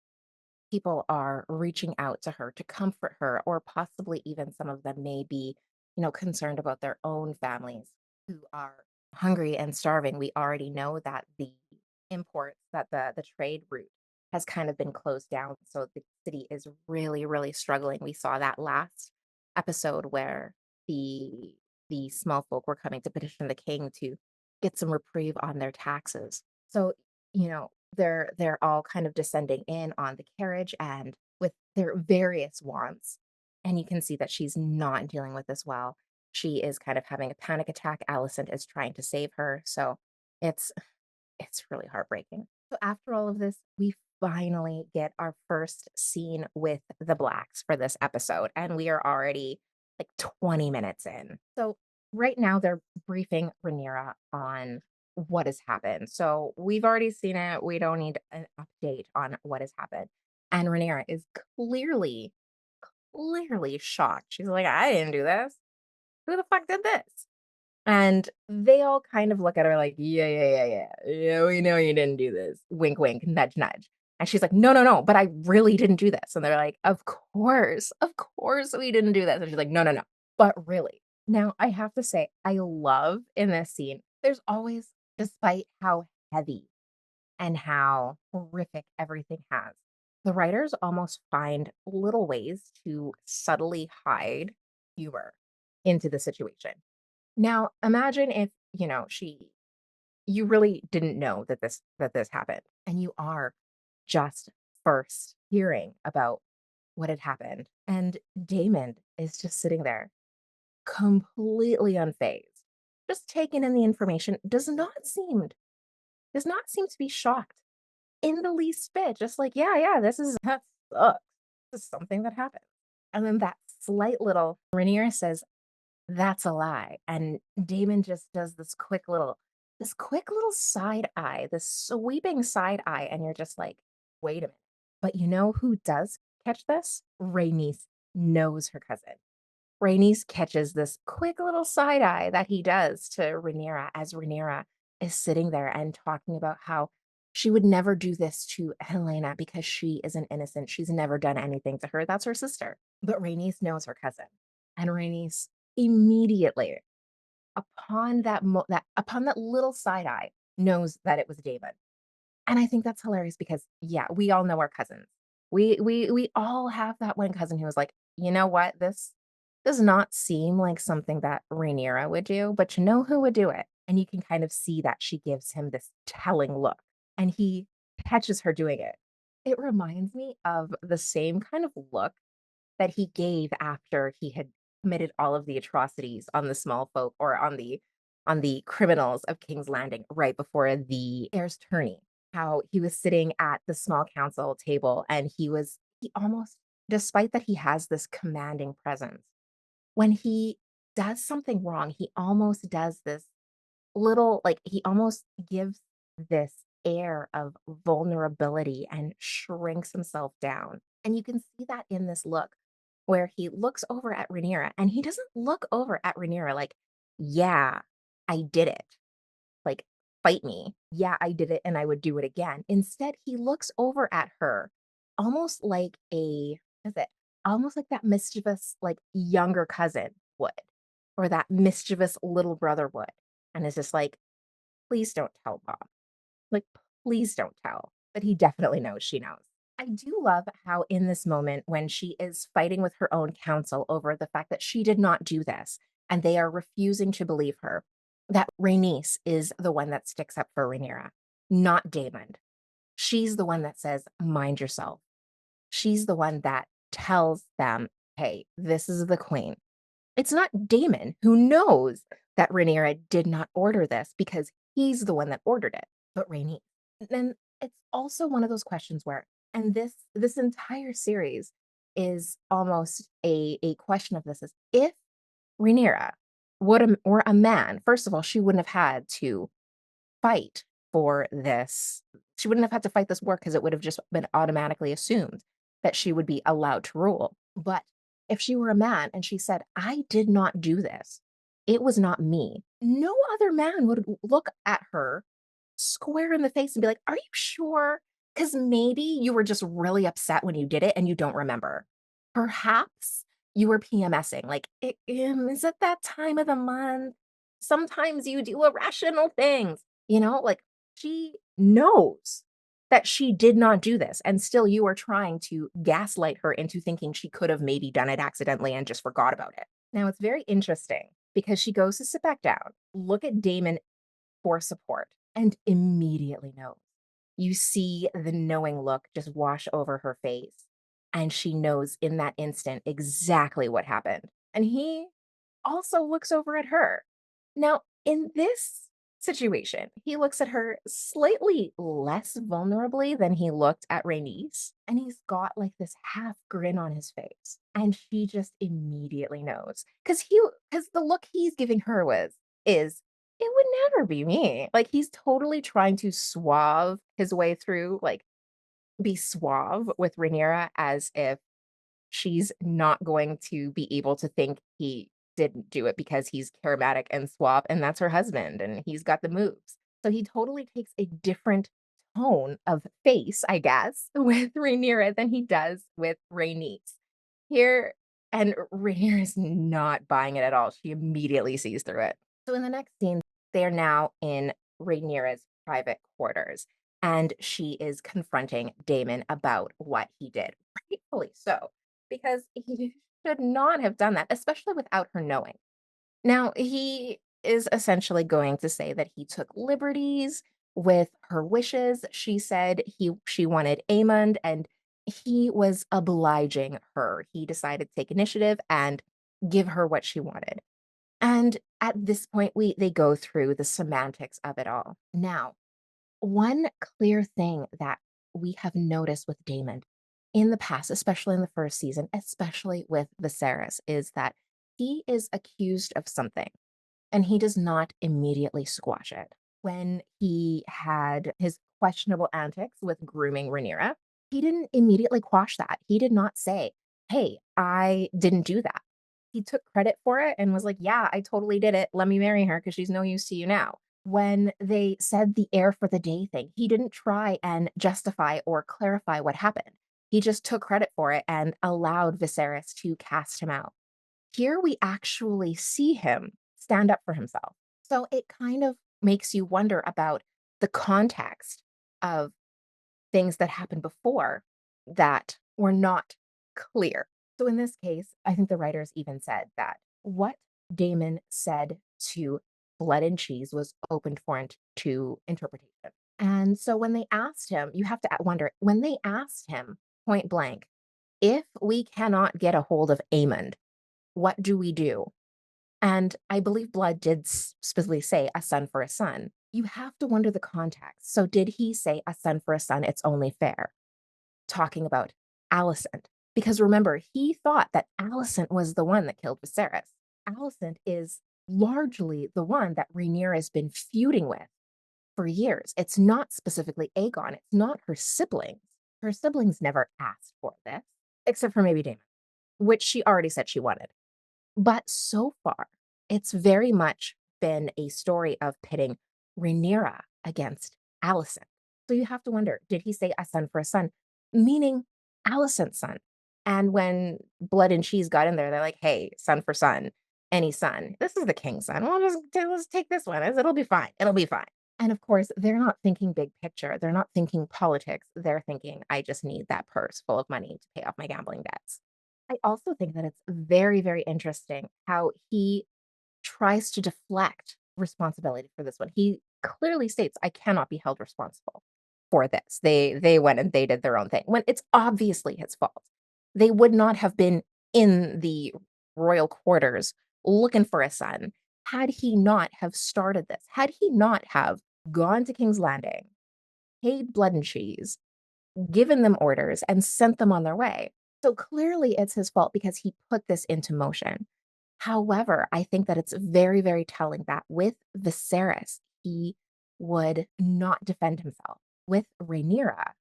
people are reaching out to her to comfort her, or possibly even some of them may be, concerned about their own families who are hungry and starving. We already know that the imports, that the trade route has kind of been closed down. So the city is really, really struggling. We saw that last episode where the the small folk were coming to petition the king to get some reprieve on their taxes. So, they're all kind of descending in on the carriage and with their various wants. And you can see that she's not dealing with this well. She is kind of having a panic attack. Alicent is trying to save her. So it's it's really heartbreaking. So after all of this, we finally get our first scene with the Blacks for this episode, and we are already like 20 minutes in. So right now they're briefing Rhaenyra on what has happened. So we've already seen it. We don't need an update on what has happened. And Rhaenyra is clearly, clearly shocked. She's like, I didn't do this. Who the fuck did this? And they all kind of look at her like, "Yeah, yeah, yeah, yeah. Yeah, we know you didn't do this." Wink, wink, nudge, nudge. And she's like, "No, no, no, but I really didn't do this." And they're like, of course we didn't do this." And she's like, "No, no, no, but really." Now, I have to say, I love in this scene, there's always, despite how heavy and how horrific everything has, the writers almost find little ways to subtly hide humor into the situation. Now, imagine if, you really didn't know that this happened, and you are just first hearing about what had happened, and Damon is just sitting there completely unfazed, just taking in the information, does not seem to be shocked in the least bit, just like, "Yeah, yeah, that sucks. This is something that happened." And then that slight little Rhaenyra says, "That's a lie." And Damon just does this quick little side eye, this sweeping side eye, and you're just like, "Wait a minute." But you know who does catch this? Rhaenys knows her cousin. Rhaenys catches this quick little side eye that he does to Rhaenyra as Rhaenyra is sitting there and talking about how she would never do this to Helena because she is an innocent. She's never done anything to her. That's her sister. But Rhaenys knows her cousin. And Rhaenys immediately, upon that little side eye, knows that it was David. And I think that's hilarious because, yeah, we all know our cousins. We all have that one cousin who was like, "You know what? This does not seem like something that Rhaenyra would do, but you know who would do it?" And you can kind of see that she gives him this telling look, and he catches her doing it. It reminds me of the same kind of look that he gave after he had committed all of the atrocities on the small folk, or on the criminals of King's Landing right before the heir's tourney. How he was sitting at the small council table, and he almost despite that he has this commanding presence, when he does something wrong, he almost does this little like, he almost gives this air of vulnerability and shrinks himself down, and you can see that in this look where he looks over at Rhaenyra, and he doesn't look over at Rhaenyra like, "Yeah, I did it." Like, "Fight me. Yeah, I did it, and I would do it again." Instead, he looks over at her almost like a what is it? Almost like that mischievous, like, younger cousin would, or that mischievous little brother would, and is just like, "Please don't tell mom. Like, please don't tell." But he definitely knows she knows. I do love how in this moment when she is fighting with her own counsel over the fact that she did not do this, and they are refusing to believe her, that Rhaenys is the one that sticks up for Rhaenyra, not Daemon. She's the one that says, "Mind yourself." She's the one that tells them, "Hey, this is the queen." It's not Damon who knows that Rhaenyra did not order this because he's the one that ordered it, but Rhaenys. And it's also one of those questions where and this entire series is almost a question of this is if Rhaenyra would were a man, first of all, she wouldn't have had to fight for this. She wouldn't have had to fight this war because it would have just been automatically assumed that she would be allowed to rule. But if she were a man and she said, "I did not do this. It was not me," no other man would look at her square in the face and be like, "Are you sure? Because maybe you were just really upset when you did it and you don't remember. Perhaps you were PMSing, like, is it that time of the month? Sometimes you do irrational things." Like, she knows that she did not do this, and still you are trying to gaslight her into thinking she could have maybe done it accidentally and just forgot about it. Now, it's very interesting because she goes to sit back down, look at Damon for support, and immediately knows. You see the knowing look just wash over her face, and she knows in that instant exactly what happened. And he also looks over at her. Now, in this situation, he looks at her slightly less vulnerably than he looked at Rhaenys, and he's got like this half grin on his face. And she just immediately knows because the look he's giving her is it would never be me. Like he's totally trying to suave his way through, like be suave with Rhaenyra as if she's not going to be able to think he didn't do it because he's charismatic and suave, and that's her husband, and he's got the moves. So he totally takes a different tone of face, I guess, with Rhaenyra than he does with Rhaenys. Here, and Rhaenyra is not buying it at all. She immediately sees through it. So in the next scene, they are now in Rhaenyra's private quarters, and she is confronting Daemon about what he did. Rightfully so, because he should not have done that, especially without her knowing. Now, he is essentially going to say that he took liberties with her wishes. She said she wanted Aemond and he was obliging her. He decided to take initiative and give her what she wanted. And at this point they go through the semantics of it all. Now, one clear thing that we have noticed with Damon in the past, especially in the first season, especially with Viserys, is that he is accused of something and he does not immediately squash it. When he had his questionable antics with grooming Rhaenyra, he didn't immediately quash that. He did not say, "Hey, I didn't do that." He took credit for it and was like, "Yeah, I totally did it. Let me marry her because she's no use to you now." When they said the heir for the day thing, he didn't try and justify or clarify what happened. He just took credit for it and allowed Viserys to cast him out. Here we actually see him stand up for himself. So it kind of makes you wonder about the context of things that happened before that were not clear. So in this case, I think the writers even said that what Damon said to Blood and Cheese was open to interpretation. And so when they asked him, you have to wonder when they asked him point blank, if we cannot get a hold of Aemond, what do we do? And I believe Blood did specifically say a son for a son. You have to wonder the context. So did he say a son for a son? It's only fair. Talking about Alicent. Because remember, he thought that Alicent was the one that killed Viserys. Alicent is largely the one that Rhaenyra has been feuding with for years. It's not specifically Aegon, it's not her siblings. Her siblings never asked for this, except for maybe Daemon, which she already said she wanted. But so far, it's very much been a story of pitting Rhaenyra against Alicent. So you have to wonder, did he say a son for a son, meaning Alicent's son? And when Blood and Cheese got in there, they're like, hey, son for son, any son. This is the king's son. Well, let's take this one. It'll be fine. It'll be fine. And of course, they're not thinking big picture. They're not thinking politics. They're thinking, I just need that purse full of money to pay off my gambling debts. I also think that it's very, very interesting how he tries to deflect responsibility for this one. He clearly states, "I cannot be held responsible for this. They went and they did their own thing," when it's obviously his fault. They would not have been in the royal quarters looking for a son had he not have started this, had he not have gone to King's Landing, paid Blood and Cheese, given them orders, and sent them on their way. So clearly it's his fault because he put this into motion. However, I think that it's very, very telling that with Viserys, he would not defend himself. With Rhaenyra,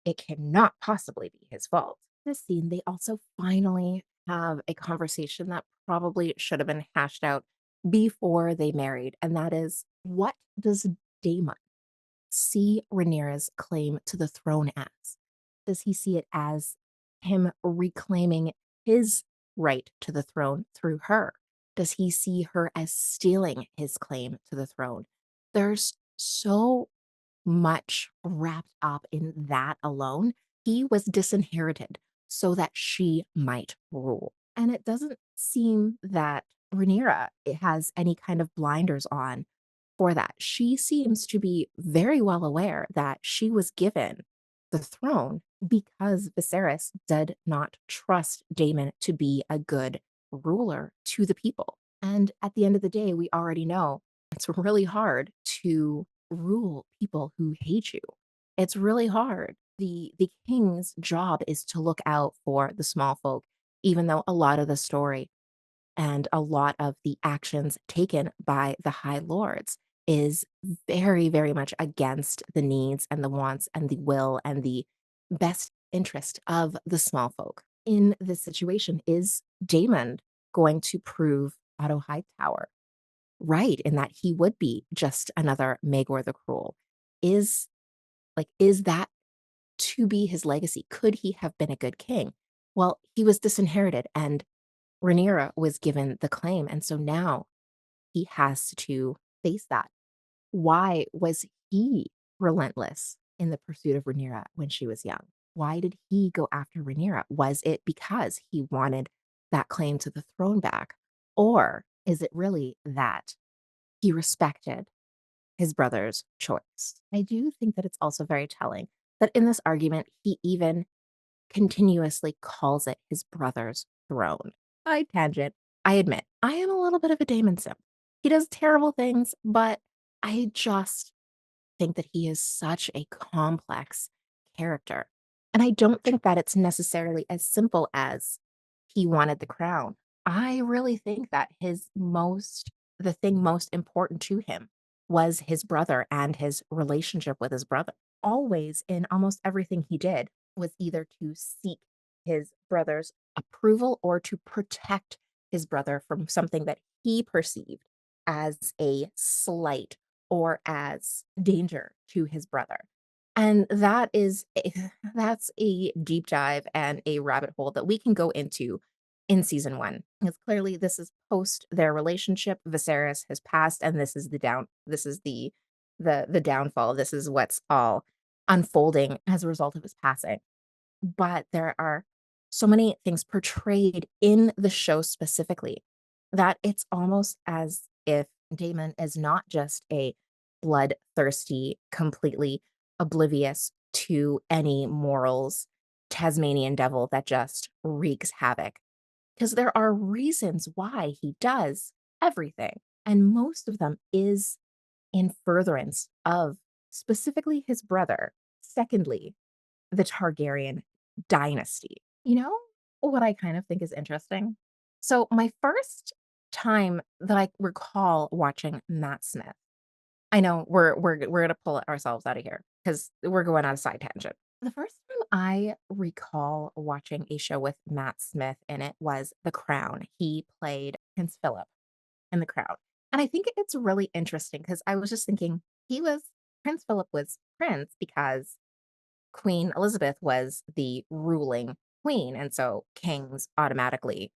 it cannot possibly be his fault. This scene, they also finally have a conversation that probably should have been hashed out before they married, and that is, what does Daemon see Rhaenyra's claim to the throne as? Does he see it as him reclaiming his right to the throne through her? Does he see her as stealing his claim to the throne? There's so much wrapped up in that alone. He was disinherited so that she might rule. And it doesn't seem that Rhaenyra has any kind of blinders on for that. She seems to be very well aware that she was given the throne because Viserys did not trust Daemon to be a good ruler to the people. And at the end of the day, we already know it's really hard to rule people who hate you. It's really hard. The king's job is to look out for the small folk, even though a lot of the story and a lot of the actions taken by the High Lords is very, very much against the needs and the wants and the will and the best interest of the small folk. In this situation, is Daemon going to prove Otto Hightower right in that he would be just another Maegor the Cruel? Is is that to be his legacy? Could he have been a good king? Well, he was disinherited and Rhaenyra was given the claim, and so now he has to face that. Why was he relentless in the pursuit of Rhaenyra when she was young? Why did he go after Rhaenyra? Was it because he wanted that claim to the throne back? Or is it really that he respected his brother's choice? I do think that it's also very telling that in this argument, he even continuously calls it his brother's throne. Side tangent. I admit, I am a little bit of a Damon simp. He does terrible things, but I just think that he is such a complex character. And I don't think that it's necessarily as simple as he wanted the crown. I really think that the thing most important to him was his brother and his relationship with his brother. Always in almost everything he did was either to seek his brother's approval or to protect his brother from something that he perceived as a slight or as danger to his brother. And that's a deep dive and a rabbit hole that we can go into in season 1. Because clearly this is post their relationship. Viserys has passed and this is the downfall. This is what's all unfolding as a result of his passing. But there are so many things portrayed in the show specifically that it's almost as if Damon is not just a bloodthirsty, completely oblivious to any morals, Tasmanian devil that just wreaks havoc. Because there are reasons why he does everything. And most of them is in furtherance of specifically his brother. Secondly, the Targaryen dynasty. You know, what I kind of think is interesting? So, my first time that I recall watching Matt Smith, I know we're gonna pull ourselves out of here because 'cause we're going on a side tangent. The first time I recall watching a show with Matt Smith in it was The Crown. He played Prince Philip in The Crown, and I think it's really interesting because I was just thinking he was Prince Philip was prince because Queen Elizabeth was the ruling queen, and so kings automatically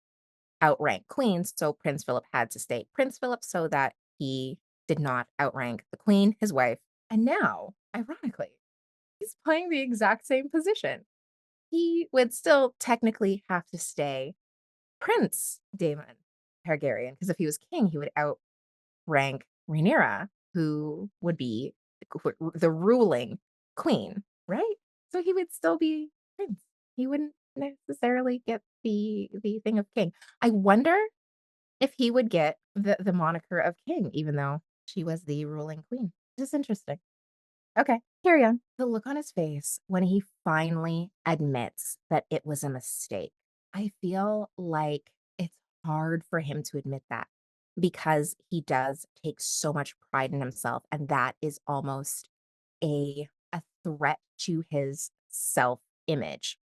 outrank queens, so Prince Philip had to stay Prince Philip so that he did not outrank the queen, his wife. And now, ironically, he's playing the exact same position. He would still technically have to stay Prince Daemon Targaryen, because if he was king, he would outrank Rhaenyra, who would be the ruling queen, right? So he would still be prince. He wouldn't necessarily get the thing of king. I wonder if he would get the moniker of king, even though she was the ruling queen. Just interesting. Okay, carry on. The look on his face when he finally admits that it was a mistake. I feel like it's hard for him to admit that because he does take so much pride in himself, and that is almost a threat to his self-image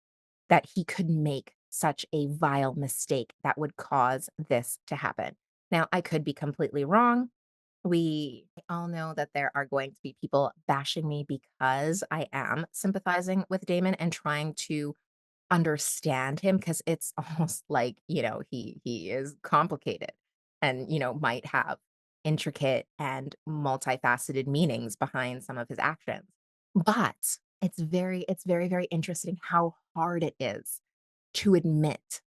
that he could make such a vile mistake that would cause this to happen. Now, I could be completely wrong. We all know that there are going to be people bashing me because I am sympathizing with Damon and trying to understand him because it's almost like, he is complicated and, might have intricate and multifaceted meanings behind some of his actions. But it's very, very interesting how hard it is to admit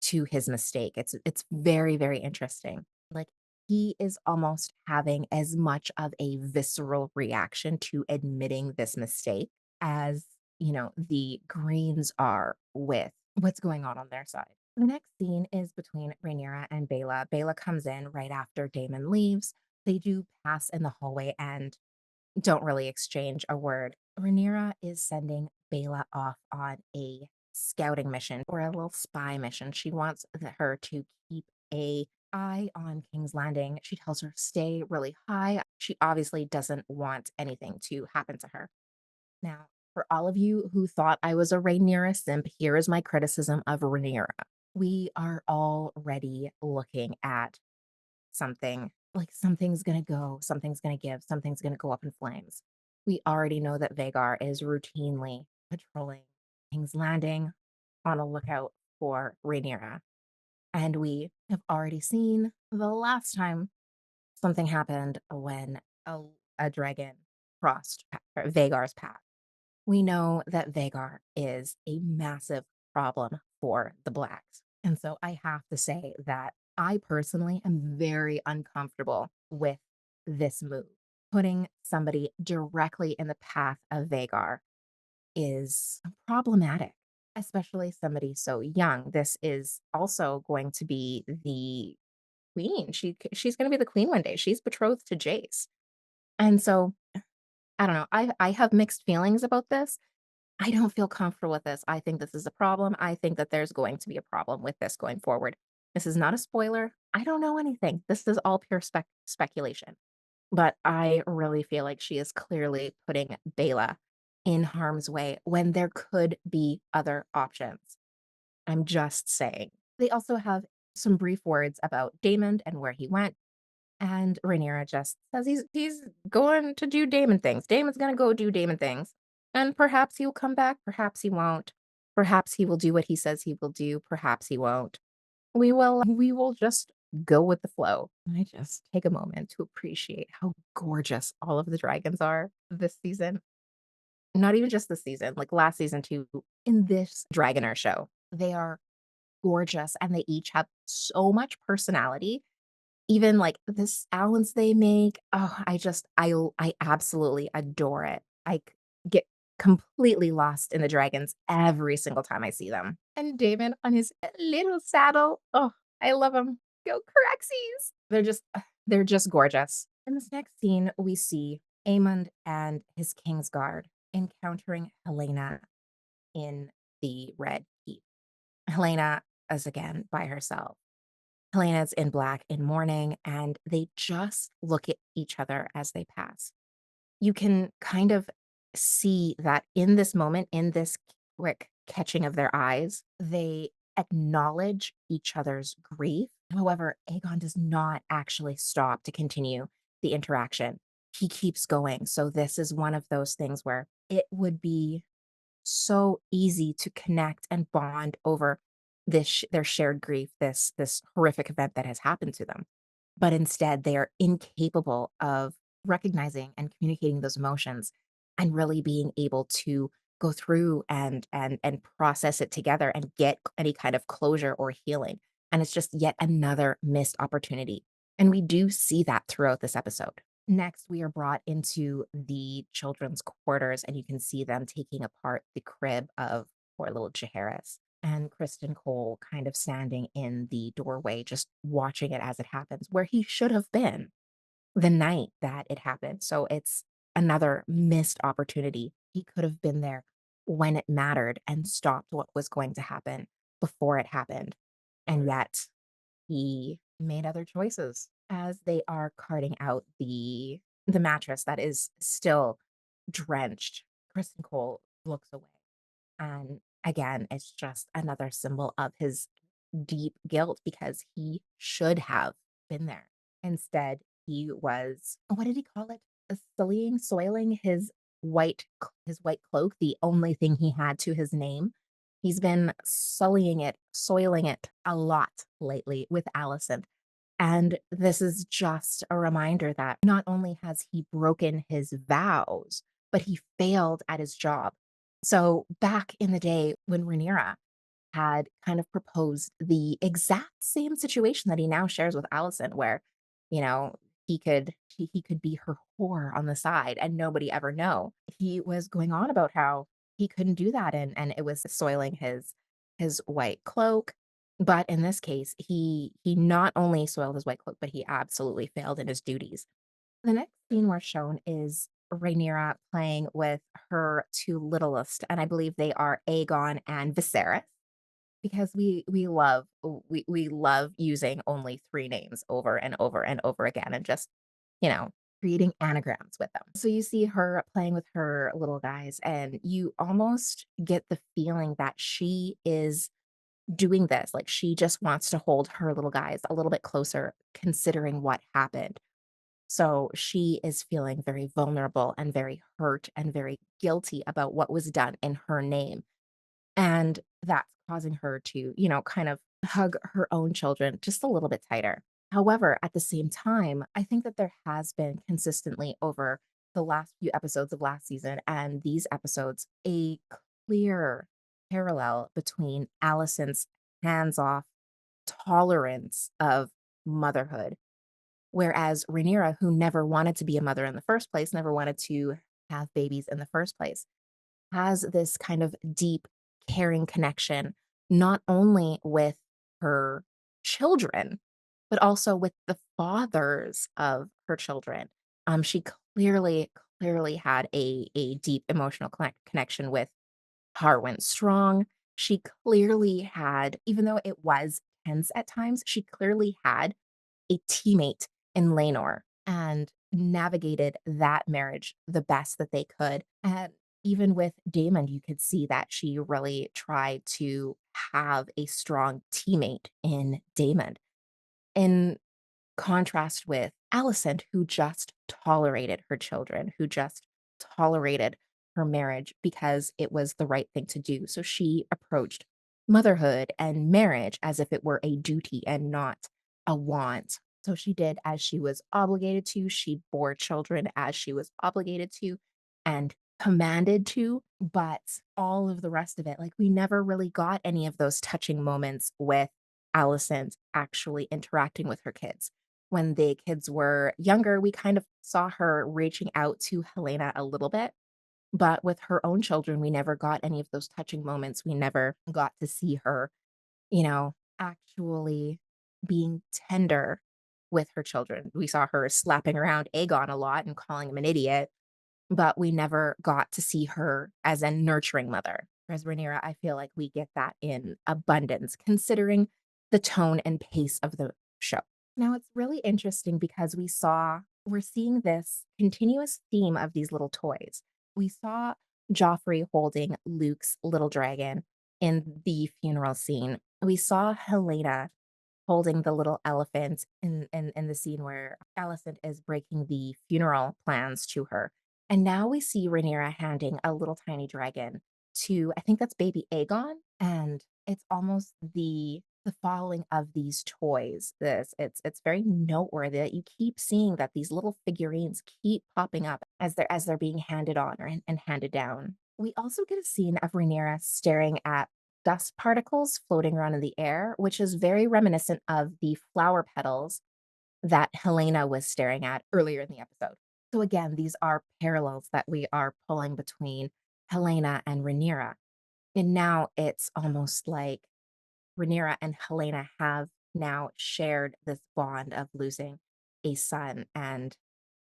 to his mistake. It's very, very interesting. Like, he is almost having as much of a visceral reaction to admitting this mistake as, the Greens are with what's going on their side. The next scene is between Rhaenyra and Bela. Bela comes in right after Daemon leaves. They do pass in the hallway and don't really exchange a word. Rhaenyra is sending Bela off on a scouting mission or a little spy mission. She wants her to keep a eye on King's Landing. She tells her stay really high. She obviously doesn't want anything to happen to her. Now, for all of you who thought I was a Rhaenyra simp, here is my criticism of Rhaenyra. We are already looking at something, like something's gonna go, something's gonna give, something's gonna go up in flames. We already know that Vagar is routinely patrolling King's Landing on a lookout for Rhaenyra. And we have already seen the last time something happened when a dragon crossed Vagar's path. We know that Vagar is a massive problem for the Blacks. And so I have to say that I personally am very uncomfortable with this move. Putting somebody directly in the path of Vagar is problematic, especially somebody so young. This is also going to be the queen. She's going to be the queen one day. She's betrothed to Jace. And so I don't know. I have mixed feelings about this. I don't feel comfortable with this. I think this is a problem. I think that there's going to be a problem with this going forward. This is not a spoiler. I don't know anything. This is all pure speculation. But I really feel like she is clearly putting Bela in harm's way when there could be other options. I'm just saying. They also have some brief words about Damon and where he went. And Rhaenyra just says he's going to do Daemon things. Daemon's gonna go do Daemon things. And perhaps he'll come back, perhaps he won't. Perhaps he will do what he says he will do, perhaps he won't. We will just go with the flow. I just take a moment to appreciate how gorgeous all of the dragons are this season. Not even just this season, like last season too, in this Dragoner show. They are gorgeous and they each have so much personality, even, like, the sounds they make, oh, I absolutely adore it. Get completely lost in the dragons every single time I see them. And Daemon on his little saddle, oh, I love him. Go Caraxes! They're just gorgeous. In this next scene, we see Aemond and his Kingsguard encountering Helena in the Red Keep. Helena is again by herself. Helena's in black in mourning, and they just look at each other as they pass. You can kind of see that in this moment, in this quick catching of their eyes, they acknowledge each other's grief. However, Aegon does not actually stop to continue the interaction. He keeps going. So, this is one of those things where it would be so easy to connect and bond over their shared grief, this horrific event that has happened to them. But instead, they are incapable of recognizing and communicating those emotions and really being able to go through and process it together and get any kind of closure or healing. And it's just yet another missed opportunity. And we do see that throughout this episode. Next, we are brought into the children's quarters, and you can see them taking apart the crib of poor little Jaehaerys. And Kristen Cole kind of standing in the doorway, just watching it as it happens, where he should have been the night that it happened. So it's another missed opportunity. He could have been there when it mattered and stopped what was going to happen before it happened. And yet he made other choices as they are carting out the mattress that is still drenched. Kristen Cole looks away, and again, it's just another symbol of his deep guilt because he should have been there. Instead, he was, what did he call it? Soiling his white cloak, the only thing he had to his name. He's been sullying it, soiling it a lot lately with Allison. And this is just a reminder that not only has he broken his vows, but he failed at his job. So back in the day when Rhaenyra had kind of proposed the exact same situation that he now shares with Allison, where, you know, he could be her whore on the side and nobody ever know. He was going on about how he couldn't do that, and it was soiling his white cloak. But in this case, he not only soiled his white cloak, but he absolutely failed in his duties. The next scene we're shown is Rhaenyra playing with her two littlest, and I believe they are Aegon and Viserys, because we love using only 3 names over and over and over again and just, you know, creating anagrams with them. So you see her playing with her little guys, and you almost get the feeling that she is doing this, like, she just wants to hold her little guys a little bit closer considering what happened. So she is feeling very vulnerable and very hurt and very guilty about what was done in her name. And that's causing her to, kind of hug her own children just a little bit tighter. However, at the same time, I think that there has been consistently over the last few episodes of last season and these episodes a clear parallel between Allison's hands off tolerance of motherhood. Whereas Rhaenyra, who never wanted to be a mother in the first place, never wanted to have babies in the first place, has this kind of deep, caring connection, not only with her children, but also with the fathers of her children. She clearly had a deep emotional connection with Harwin Strong. She clearly had, even though it was tense at times, she clearly had a teammate in Laenor and navigated that marriage the best that they could. And even with Damon, you could see that she really tried to have a strong teammate in Damon. In contrast with Alicent, who just tolerated her children, who just tolerated her marriage because it was the right thing to do. So she approached motherhood and marriage as if it were a duty and not a want. So she did as she was obligated to. She bore children as she was obligated to and commanded to. But all of the rest of it, like, we never really got any of those touching moments with Alicent actually interacting with her kids. When the kids were younger, we kind of saw her reaching out to Helena a little bit, but with her own children, we never got any of those touching moments. We never got to see her, actually being tender with her children. We saw her slapping around Aegon a lot and calling him an idiot, but we never got to see her as a nurturing mother. Whereas Rhaenyra, I feel like we get that in abundance, considering the tone and pace of the show. Now, it's really interesting because we're seeing this continuous theme of these little toys. We saw Joffrey holding Luke's little dragon in the funeral scene. We saw Helena holding the little elephant in the scene where Alicent is breaking the funeral plans to her. And now we see Rhaenyra handing a little tiny dragon to, I think that's baby Aegon, and it's almost the following of these toys. It's very noteworthy that you keep seeing that these little figurines keep popping up as they're being handed on and handed down. We also get a scene of Rhaenyra staring at dust particles floating around in the air, which is very reminiscent of the flower petals that Helena was staring at earlier in the episode. So again, these are parallels that we are pulling between Helena and Rhaenyra. And now it's almost like Rhaenyra and Helena have now shared this bond of losing a son and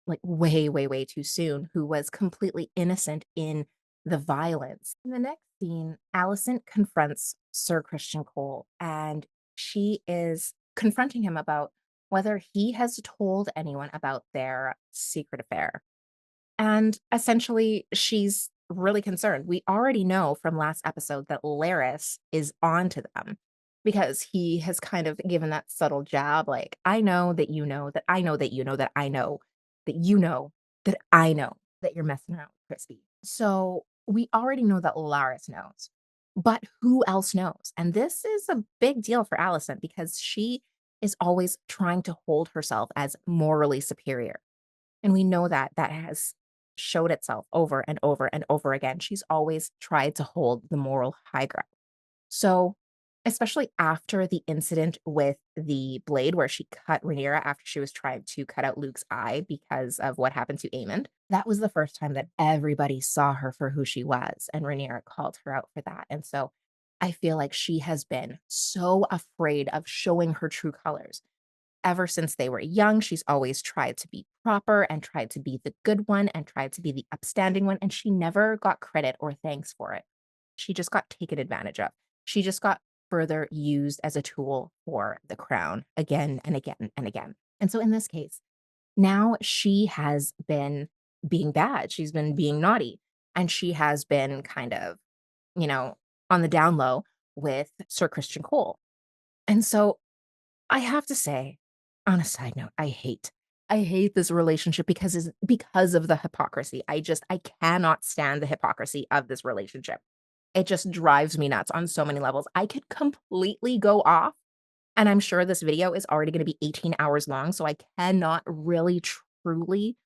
like way, way, way too soon, who was completely innocent in the violence. In the next scene, Alicent confronts Sir Christian Cole and she is confronting him about whether he has told anyone about their secret affair. And essentially, she's really concerned. We already know from last episode that Laris is on to them because he has kind of given that subtle jab, like, I know that you know that I know that you know that I know that you know that I know that you're messing around with Christy. So we already know that Laris knows, but who else knows? And this is a big deal for Allison because she is always trying to hold herself as morally superior. And we know that that has showed itself over and over and over again. She's always tried to hold the moral high ground. So, especially after the incident with the blade where she cut Rhaenyra after she was trying to cut out Luke's eye because of what happened to Aemond, that was the first time that everybody saw her for who she was, and Rhaenyra called her out for that. And so I feel like she has been so afraid of showing her true colors ever since they were young. She's always tried to be proper and tried to be the good one and tried to be the upstanding one, and she never got credit or thanks for it. She just got taken advantage of. She just got further used as a tool for the crown again and again and again. And so in this case, now she has been being bad. She's been being naughty, and she has been kind of, you know, on the down low with Sir Christian Cole. And so I have to say, on a side note, I hate this relationship because of the hypocrisy. I cannot stand the hypocrisy of this relationship. It just drives me nuts on so many levels. I could completely go off, and I'm sure this video is already gonna be 18 hours long, so I cannot really truly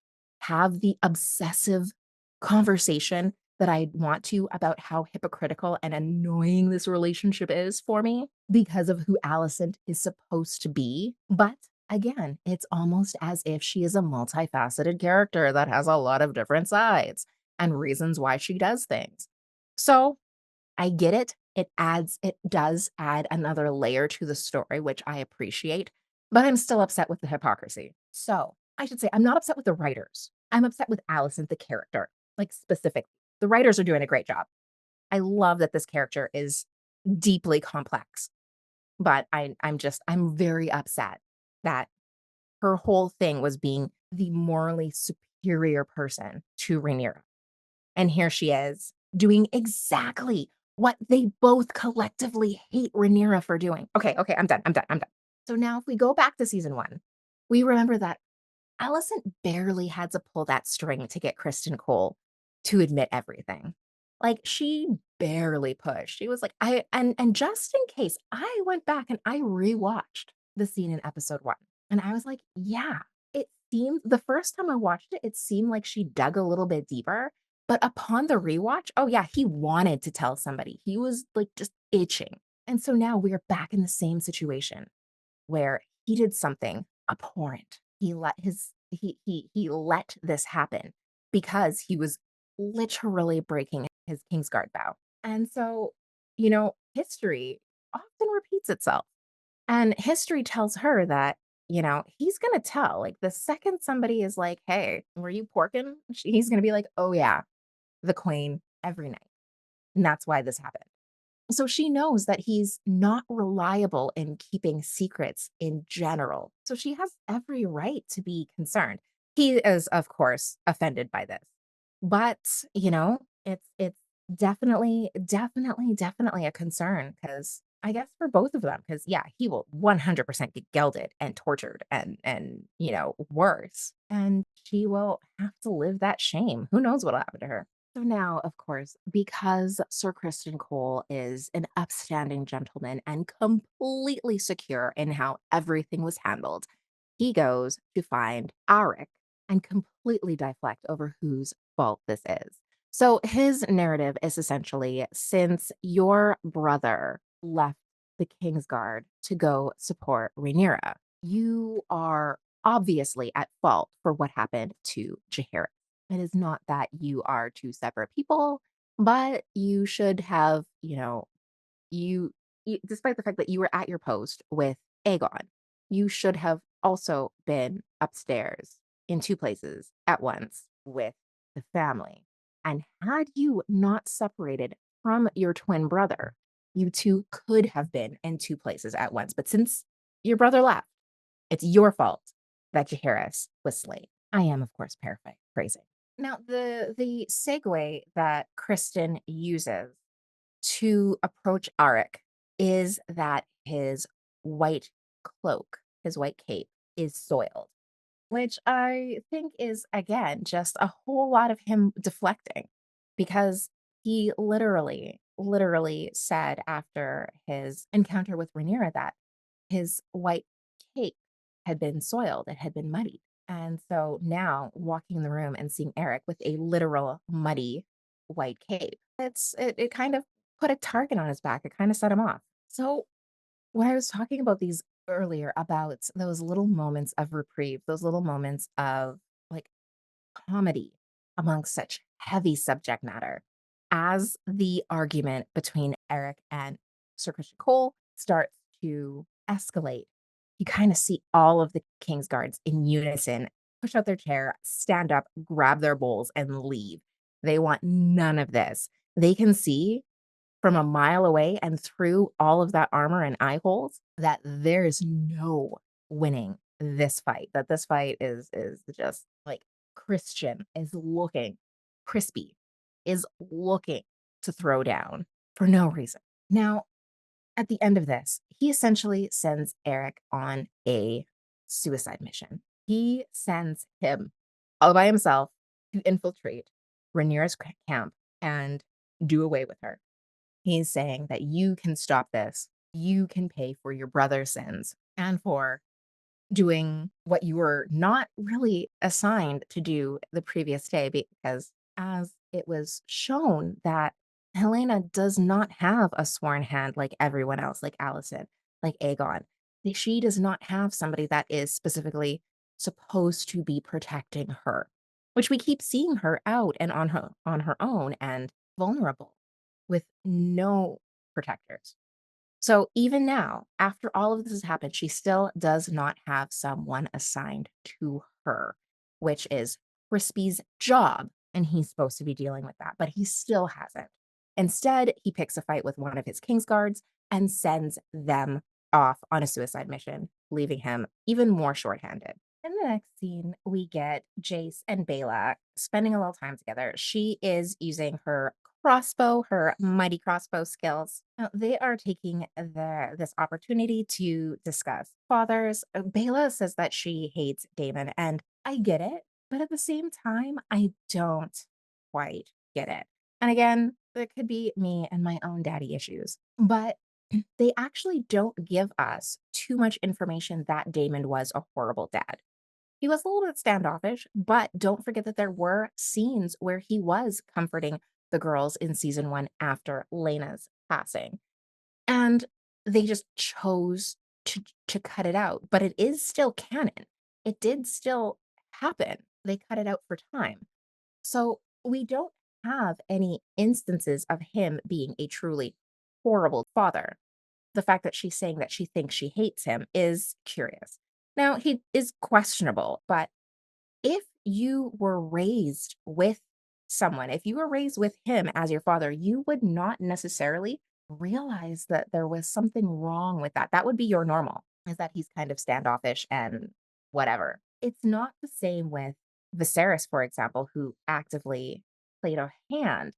have the obsessive conversation that I want to about how hypocritical and annoying this relationship is for me because of who Alicent is supposed to be. But again, it's almost as if she is a multifaceted character that has a lot of different sides and reasons why she does things. So I get it. It does add another layer to the story, which I appreciate, but I'm still upset with the hypocrisy. So I should say I'm not upset with the writers. I'm upset with Alicent, the character, like specifically. The writers are doing a great job. I love that this character is deeply complex, but I'm very upset that her whole thing was being the morally superior person to Rhaenyra. And here she is doing exactly what they both collectively hate Rhaenyra for doing. Okay, okay, I'm done. So now if we go back to season 1, we remember that Alicent barely had to pull that string to get Kristen Cole to admit everything. Like, she barely pushed. She was like, I and just in case, I went back and I rewatched the scene in episode 1, and I was like, yeah, it seemed the first time I watched it, it seemed like she dug a little bit deeper, but upon the rewatch, oh yeah, he wanted to tell somebody. He was, like, just itching. And so now we're back in the same situation where he did something abhorrent. He let this happen because he was literally breaking his Kingsguard vow. And so, history often repeats itself. And history tells her that, he's going to tell. Like the second somebody is like, "Hey, were you porking?" He's going to be like, "Oh yeah, the queen every night." And that's why this happened. So she knows that he's not reliable in keeping secrets in general. So she has every right to be concerned. He is, of course, offended by this. But, it's definitely a concern because I guess for both of them, because yeah, he will 100% get gelded and tortured and worse. And she will have to live that shame. Who knows what'll happen to her? So now, of course, because Sir Kristen Cole is an upstanding gentleman and completely secure in how everything was handled, he goes to find Arik and completely deflect over whose fault this is. So his narrative is essentially since your brother left the Kingsguard to go support Rhaenyra, you are obviously at fault for what happened to Jaehaerys. It is not that you are two separate people, but you should have, you, despite the fact that you were at your post with Aegon, you should have also been upstairs in two places at once with the family. And had you not separated from your twin brother, you two could have been in two places at once. But since your brother left, it's your fault that Jaehaerys was slain. I am, of course, paraphrasing. Now, the segue that Kristen uses to approach Arik is that his white cloak, his white cape, is soiled, which I think is, again, just a whole lot of him deflecting because he literally said after his encounter with Rhaenyra that his white cape had been soiled, it had been muddied. And so now walking in the room and seeing Eric with a literal muddy white cape, it kind of put a target on his back. It kind of set him off. So when I was talking about these earlier about those little moments of reprieve, those little moments of like comedy amongst such heavy subject matter. As the argument between Eric and Sir Christian Cole starts to escalate, you kind of see all of the King's guards in unison push out their chair, stand up, grab their bowls, and leave. They want none of this. They can see from a mile away and through all of that armor and eye holes that there's no winning this fight. That this fight is just like Christian is looking crispy, is looking to throw down for no reason. Now, at the end of this, he essentially sends Eric on a suicide mission. He sends him all by himself to infiltrate Rhaenyra's camp and do away with her. He's saying that you can stop this. You can pay for your brother's sins and for doing what you were not really assigned to do the previous day, because as it was shown that Helena does not have a sworn hand like everyone else, like Allison, like Aegon. She does not have somebody that is specifically supposed to be protecting her, which we keep seeing her out and on her own and vulnerable with no protectors. So even now, after all of this has happened, she still does not have someone assigned to her, which is Crispy's job. And he's supposed to be dealing with that, but he still hasn't. Instead, he picks a fight with one of his King's guards and sends them off on a suicide mission, leaving him even more shorthanded. In the next scene, we get Jace and Bela spending a little time together. She is using her crossbow, her mighty crossbow skills. Now, they are taking this opportunity to discuss fathers. Bela says that she hates Damon, and I get it, but at the same time, I don't quite get it. And again, it could be me and my own daddy issues, but they actually don't give us too much information that Damon was a horrible dad. He was a little bit standoffish, but don't forget that there were scenes where he was comforting the girls in season one after Lena's passing. And they just chose to cut it out. But it is still canon. It did still happen. They cut it out for time. So we don't have any instances of him being a truly horrible father. The fact that she's saying that she thinks she hates him is curious. Now, he is questionable, but if you were raised with someone, if you were raised with him as your father, you would not necessarily realize that there was something wrong with that. That would be your normal, is that he's kind of standoffish and whatever. It's not the same with Viserys, for example, who actively played a hand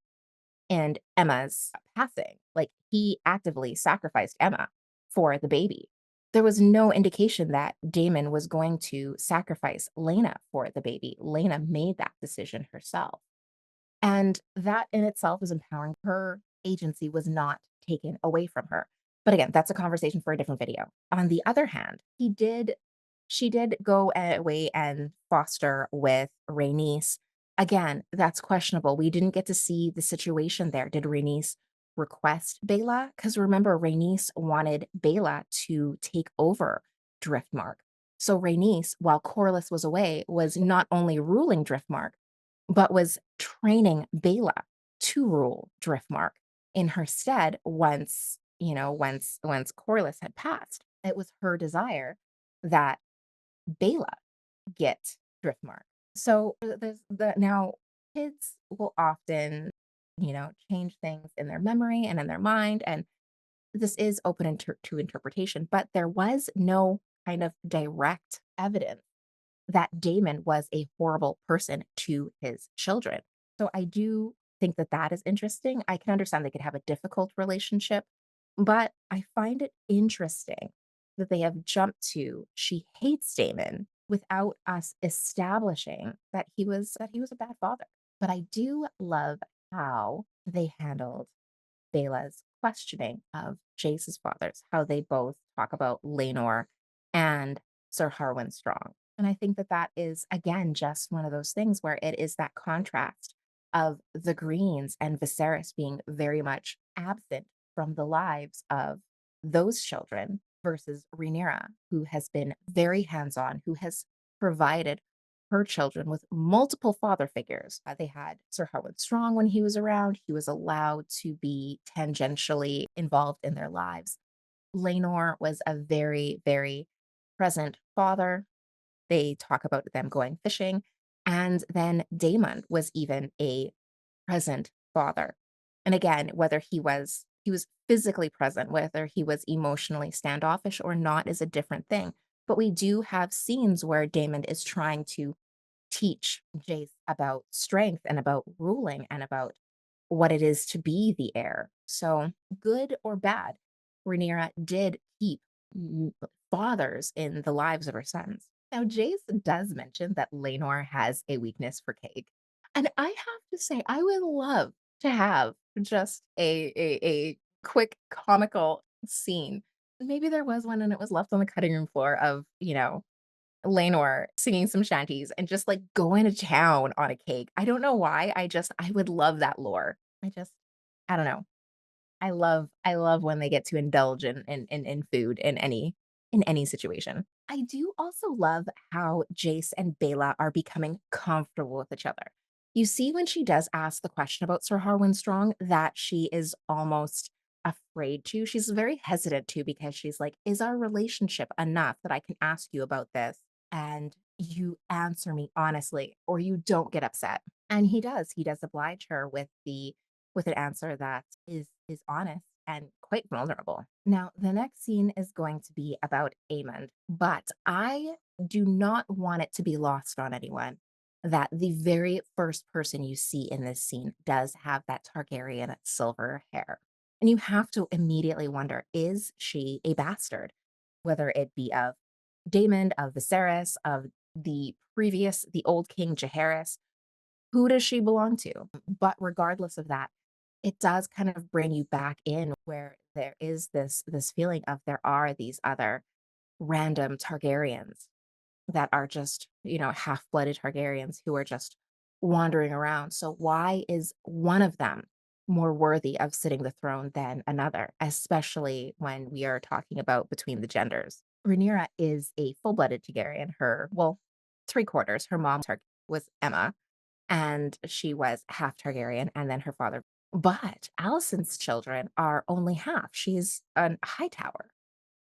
in Emma's passing. Like, he actively sacrificed Emma for the baby. There was no indication that Damon was going to sacrifice Lena for the baby. Lena made that decision herself. And that in itself is empowering. Her agency was not taken away from her. But again, that's a conversation for a different video. On the other hand, she did go away and foster with Rhaenys. Again, that's questionable. We didn't get to see the situation there. Did Rhaenys request Baela? Because remember, Rhaenys wanted Baela to take over Driftmark. So Rhaenys, while Corlys was away, was not only ruling Driftmark, but was training Baela to rule Driftmark in her stead once Corlys had passed. It was her desire that Baela get Driftmark. So there's the now kids will often, change things in their memory and in their mind, and this is open to interpretation, but there was no kind of direct evidence that Damon was a horrible person to his children. So I do think that that is interesting. I can understand they could have a difficult relationship, but I find it interesting that they have jumped to she hates Damon without us establishing that he was a bad father. But I do love how they handled Bela's questioning of Jace's fathers, how they both talk about Laenor and Sir Harwin Strong. And I think that that is, again, just one of those things where it is that contrast of the Greens and Viserys being very much absent from the lives of those children versus Rhaenyra, who has been very hands on, who has provided her children with multiple father figures. They had Sir Harwin Strong when he was around. He was allowed to be tangentially involved in their lives. Laenor was a very, very present father. They talk about them going fishing. And then Daemon was even a present father. And again, whether he was physically present, whether he was emotionally standoffish or not is a different thing. But we do have scenes where Daemon is trying to teach Jace about strength and about ruling and about what it is to be the heir. So, good or bad, Rhaenyra did keep m- fathers in the lives of her sons. Now, Jace does mention that Laenor has a weakness for cake. And I have to say, I would love to have just a quick comical scene. Maybe there was one and it was left on the cutting room floor of, Laenor singing some shanties and just, like, going to town on a cake. I don't know why, I would love that lore. I don't know. I love when they get to indulge in food in any situation. I do also love how Jace and Bela are becoming comfortable with each other. You see when she does ask the question about Sir Harwin Strong that she is almost afraid to. She's very hesitant to because she's like, "Is our relationship enough that I can ask you about this and you answer me honestly or you don't get upset?" And he does. He does oblige her with an answer that is honest and quite vulnerable. Now, the next scene is going to be about Aemond, but I do not want it to be lost on anyone that the very first person you see in this scene does have that Targaryen silver hair. And you have to immediately wonder, is she a bastard? Whether it be of Daemon, of Viserys, of the old king Jaehaerys, who does she belong to? But regardless of that, it does kind of bring you back in where there is this feeling of there are these other random Targaryens that are just, half-blooded Targaryens who are just wandering around. So why is one of them more worthy of sitting the throne than another, especially when we are talking about between the genders? Rhaenyra is a full-blooded Targaryen. Well, three quarters. Her mom was Emma, and she was half Targaryen, and then her father. But Alicent's children are only half. She's a Hightower.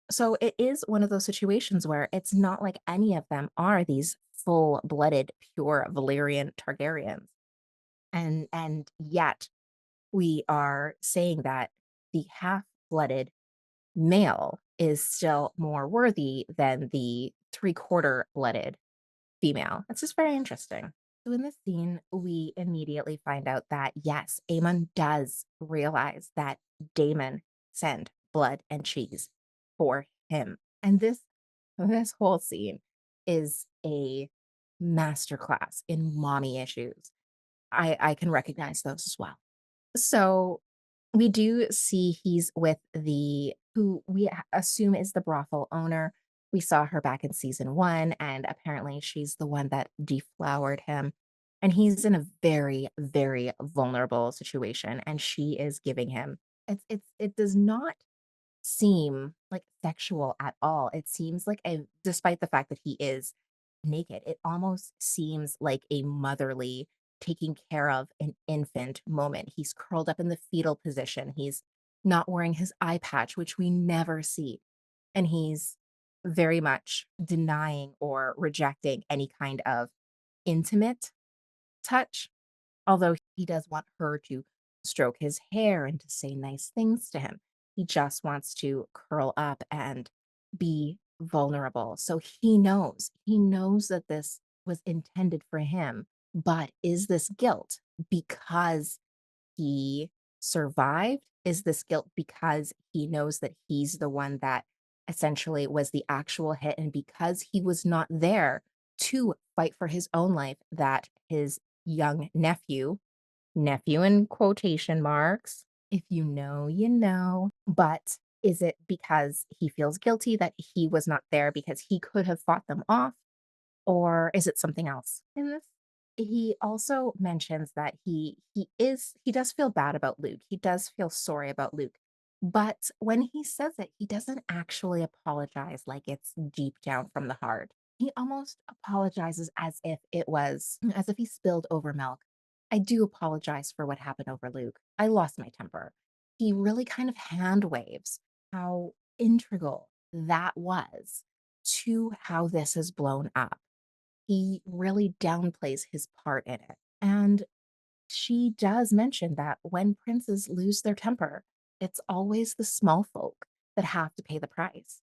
So it is one of those situations where it's not like any of them are these full-blooded, pure Valyrian Targaryens. And yet we are saying that the half-blooded male is still more worthy than the three-quarter blooded female. It's just very interesting. So in this scene, we immediately find out that yes, Aemon does realize that Damon sent blood and cheese for him. And this whole scene is a masterclass in mommy issues. I can recognize those as well. So we do see he's with the who we assume is the brothel owner. We saw her back in season 1, and apparently she's the one that deflowered him. And he's in a very, very vulnerable situation, and she is giving him it does not seem like sexual at all. It seems like a despite the fact that he is naked, it almost seems like a motherly taking care of an infant moment. He's curled up in the fetal position. He's not wearing his eye patch, which we never see. And he's very much denying or rejecting any kind of intimate touch. Although he does want her to stroke his hair and to say nice things to him, he just wants to curl up and be vulnerable. So he knows that this was intended for him. But is this guilt because he survived? Is this guilt because he knows that he's the one that essentially was the actual hit? And because he was not there to fight for his own life, that his young nephew in quotation marks, if you know, you know. But is it because he feels guilty that he was not there because he could have fought them off? Or is it something else in this? He also mentions that he does feel bad about Luke. He does feel sorry about Luke. But when he says it, he doesn't actually apologize like it's deep down from the heart. He almost apologizes as if he spilled over milk. I do apologize for what happened over Luke. I lost my temper. He really kind of hand waves how integral that was to how this has blown up. He really downplays his part in it. And she does mention that when princes lose their temper, it's always the small folk that have to pay the price.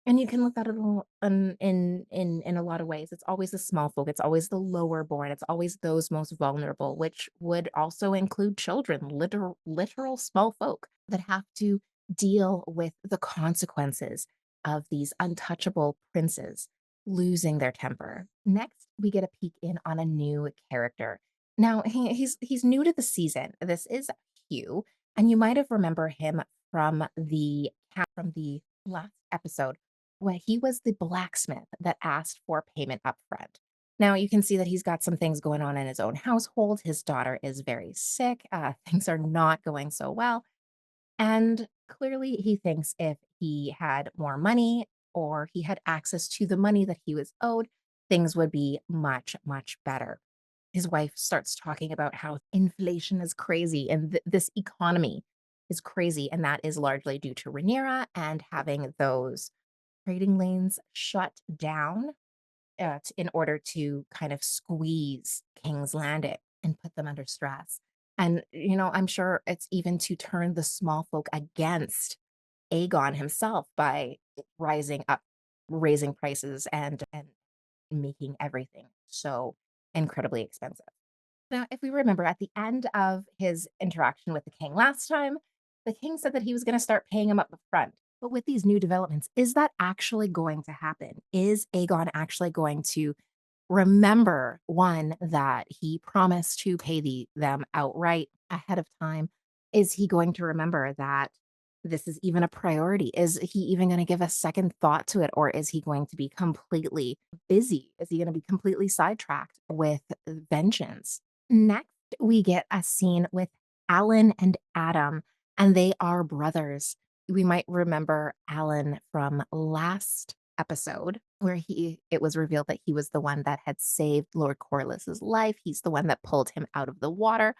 And you can look at it in a lot of ways. It's always the small folk. It's always the lower born. It's always those most vulnerable, which would also include children, literal small folk that have to deal with the consequences of these untouchable princes losing their temper. Next, we get a peek in on a new character. Now, he's new to the season. This is Hugh, and you might have remember him from the last episode when he was the blacksmith that asked for payment upfront. Now you can see that he's got some things going on in his own household. His daughter is very sick. Things are not going so well. And clearly, he thinks if he had more money or he had access to the money that he was owed, things would be much, much better. His wife starts talking about how inflation is crazy and this economy is crazy. And that is largely due to Rhaenyra and having those trading lanes shut down in order to kind of squeeze King's Landing and put them under stress. And, I'm sure it's even to turn the small folk against Aegon himself by rising up, raising prices and making everything so incredibly expensive. Now, if we remember at the end of his interaction with the king last time, the king said that he was going to start paying him up front. But with these new developments, is that actually going to happen? Is Aegon actually going to remember one that he promised to pay them outright ahead of time? Is he going to remember that this is even a priority? Is he even going to give a second thought to it? Or is he going to be completely busy? Is he going to be completely sidetracked with vengeance? Next, we get a scene with Alan and Adam, and they are brothers. We might remember Alan from last episode where it was revealed that he was the one that had saved Lord Corliss's life. He's the one that pulled him out of the water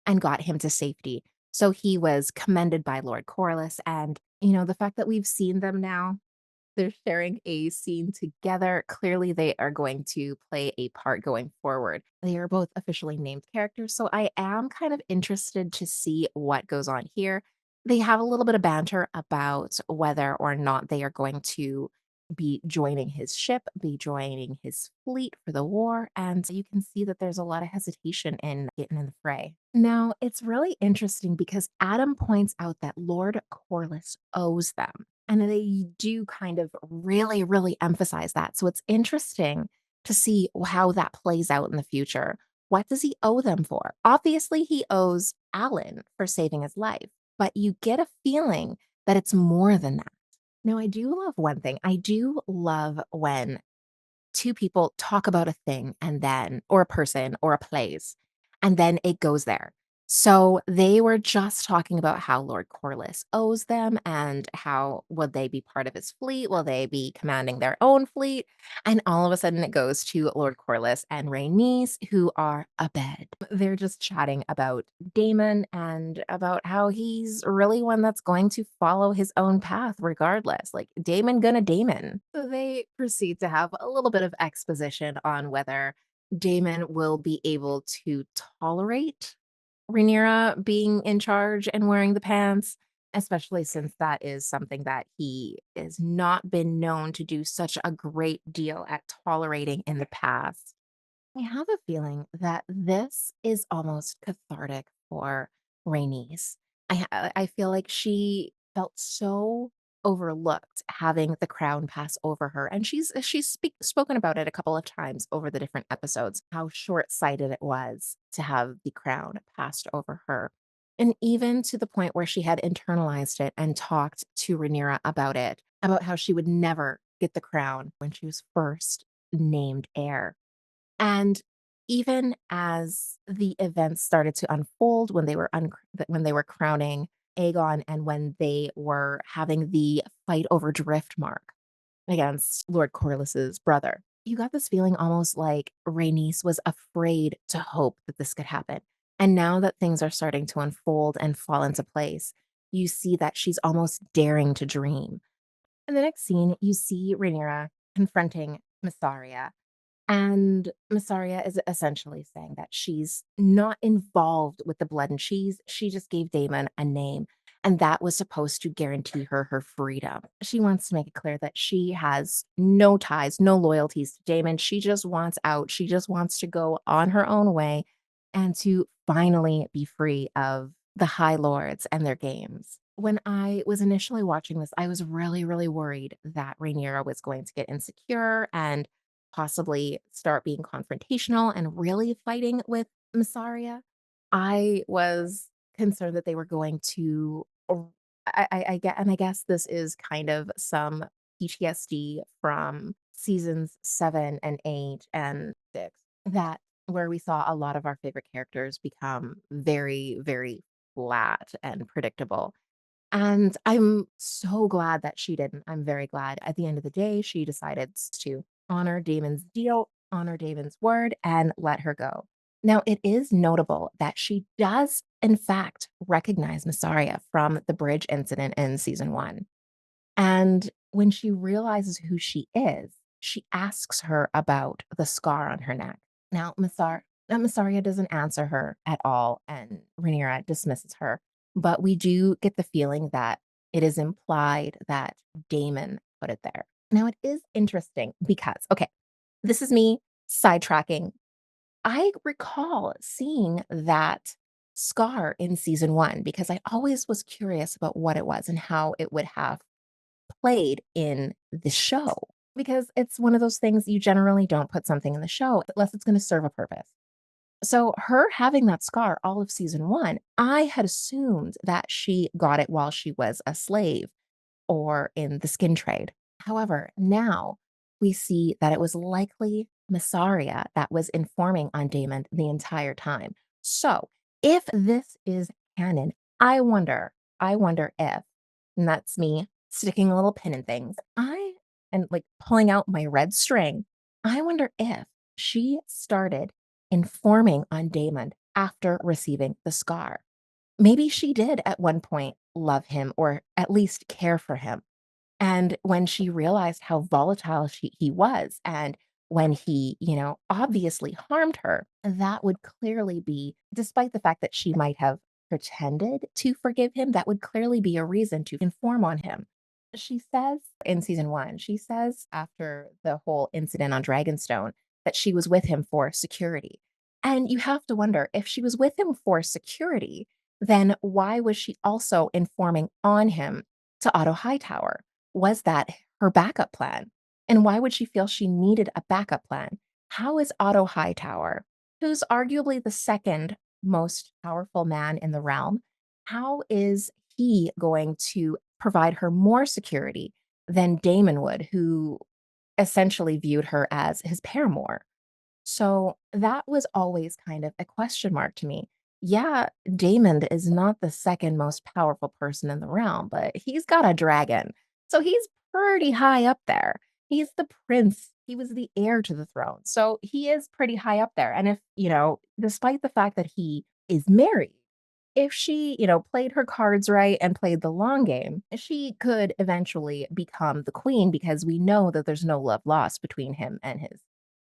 and got him to safety. So he was commended by Lord Corliss. And, the fact that we've seen them now They're sharing a scene together. Clearly, they are going to play a part going forward. They are both officially named characters, so I am kind of interested to see what goes on here. They have a little bit of banter about whether or not they are going to be joining his ship, be joining his fleet for the war, and you can see that there's a lot of hesitation in getting in the fray. Now, it's really interesting because Adam points out that Lord Corlys owes them. And they do kind of really, really emphasize that. So it's interesting to see how that plays out in the future. What does he owe them for? Obviously, he owes Alan for saving his life, but you get a feeling that it's more than that. Now, I do love one thing. I do love when 2 people talk about a thing and then or a person or a place, and then it goes there. So, they were just talking about how Lord Corlys owes them and how would they be part of his fleet? Will they be commanding their own fleet? And all of a sudden, it goes to Lord Corlys and Rhaenys, who are abed. They're just chatting about Daemon and about how he's really one that's going to follow his own path regardless. Like, Daemon gonna Daemon. So they proceed to have a little bit of exposition on whether Daemon will be able to tolerate Rhaenyra being in charge and wearing the pants, especially since that is something that he has not been known to do such a great deal at tolerating in the past. I have a feeling that this is almost cathartic for Rhaenys. I feel like she felt so overlooked having the crown pass over her, and she's spoken about it a couple of times over the different episodes, how short-sighted it was to have the crown passed over her. And even to the point where she had internalized it and talked to Rhaenyra about it, about how she would never get the crown when she was first named heir. And even as the events started to unfold when they were when they were crowning Aegon and when they were having the fight over Driftmark against Lord Corlys's brother, you got this feeling almost like Rhaenys was afraid to hope that this could happen. And now that things are starting to unfold and fall into place, you see that she's almost daring to dream. In the next scene, you see Rhaenyra confronting Mysaria, and Massaria is essentially saying that she's not involved with the blood and cheese. She just gave Damon a name, and that was supposed to guarantee her her freedom. She wants to make it clear that she has no ties, no loyalties to Damon. She just wants out. She just wants to go on her own way and to finally be free of the High Lords and their games. When I was initially watching this, I was really, really worried that Rhaenyra was going to get insecure and possibly start being confrontational and really fighting with Massaria. I was concerned that they were going to or I get and I guess this is kind of some PTSD from seasons 7 and 8 and 6 that where we saw a lot of our favorite characters become very, very flat and predictable. And I'm so glad that she didn't. I'm very glad. At the end of the day, she decided to honor Damon's deal, honor Damon's word, and let her go. Now, it is notable that she does, in fact, recognize Massaria from the bridge incident in season 1. And when she realizes who she is, she asks her about the scar on her neck. Now, Massaria doesn't answer her at all, and Rhaenyra dismisses her. But we do get the feeling that it is implied that Damon put it there. Now, it is interesting because, okay, this is me sidetracking. I recall seeing that scar in season 1 because I always was curious about what it was and how it would have played in the show because it's one of those things you generally don't put something in the show unless it's going to serve a purpose. So her having that scar all of season 1, I had assumed that she got it while she was a slave or in the skin trade. However, now we see that it was likely Massaria that was informing on Damon the entire time. So if this is canon, I wonder if, and that's me sticking a little pin in things, and like pulling out my red string, I wonder if she started informing on Damon after receiving the scar. Maybe she did at one point love him or at least care for him. And when she realized how volatile he was, and when he, obviously harmed her, that would clearly be, despite the fact that she might have pretended to forgive him, that would clearly be a reason to inform on him. She says in season one, she says after the whole incident on Dragonstone that she was with him for security. And you have to wonder, if she was with him for security, then why was she also informing on him to Otto Hightower? Was that her backup plan? And why would she feel she needed a backup plan? How is Otto Hightower, who's arguably the second most powerful man in the realm, how is he going to provide her more security than Damon would, who essentially viewed her as his paramour? So that was always kind of a question mark to me. Yeah, Damon is not the second most powerful person in the realm, but he's got a dragon. So he's pretty high up there. He's the prince. He was the heir to the throne. So he is pretty high up there. And if, despite the fact that he is married, if she, played her cards right and played the long game, she could eventually become the queen because we know that there's no love lost between him and his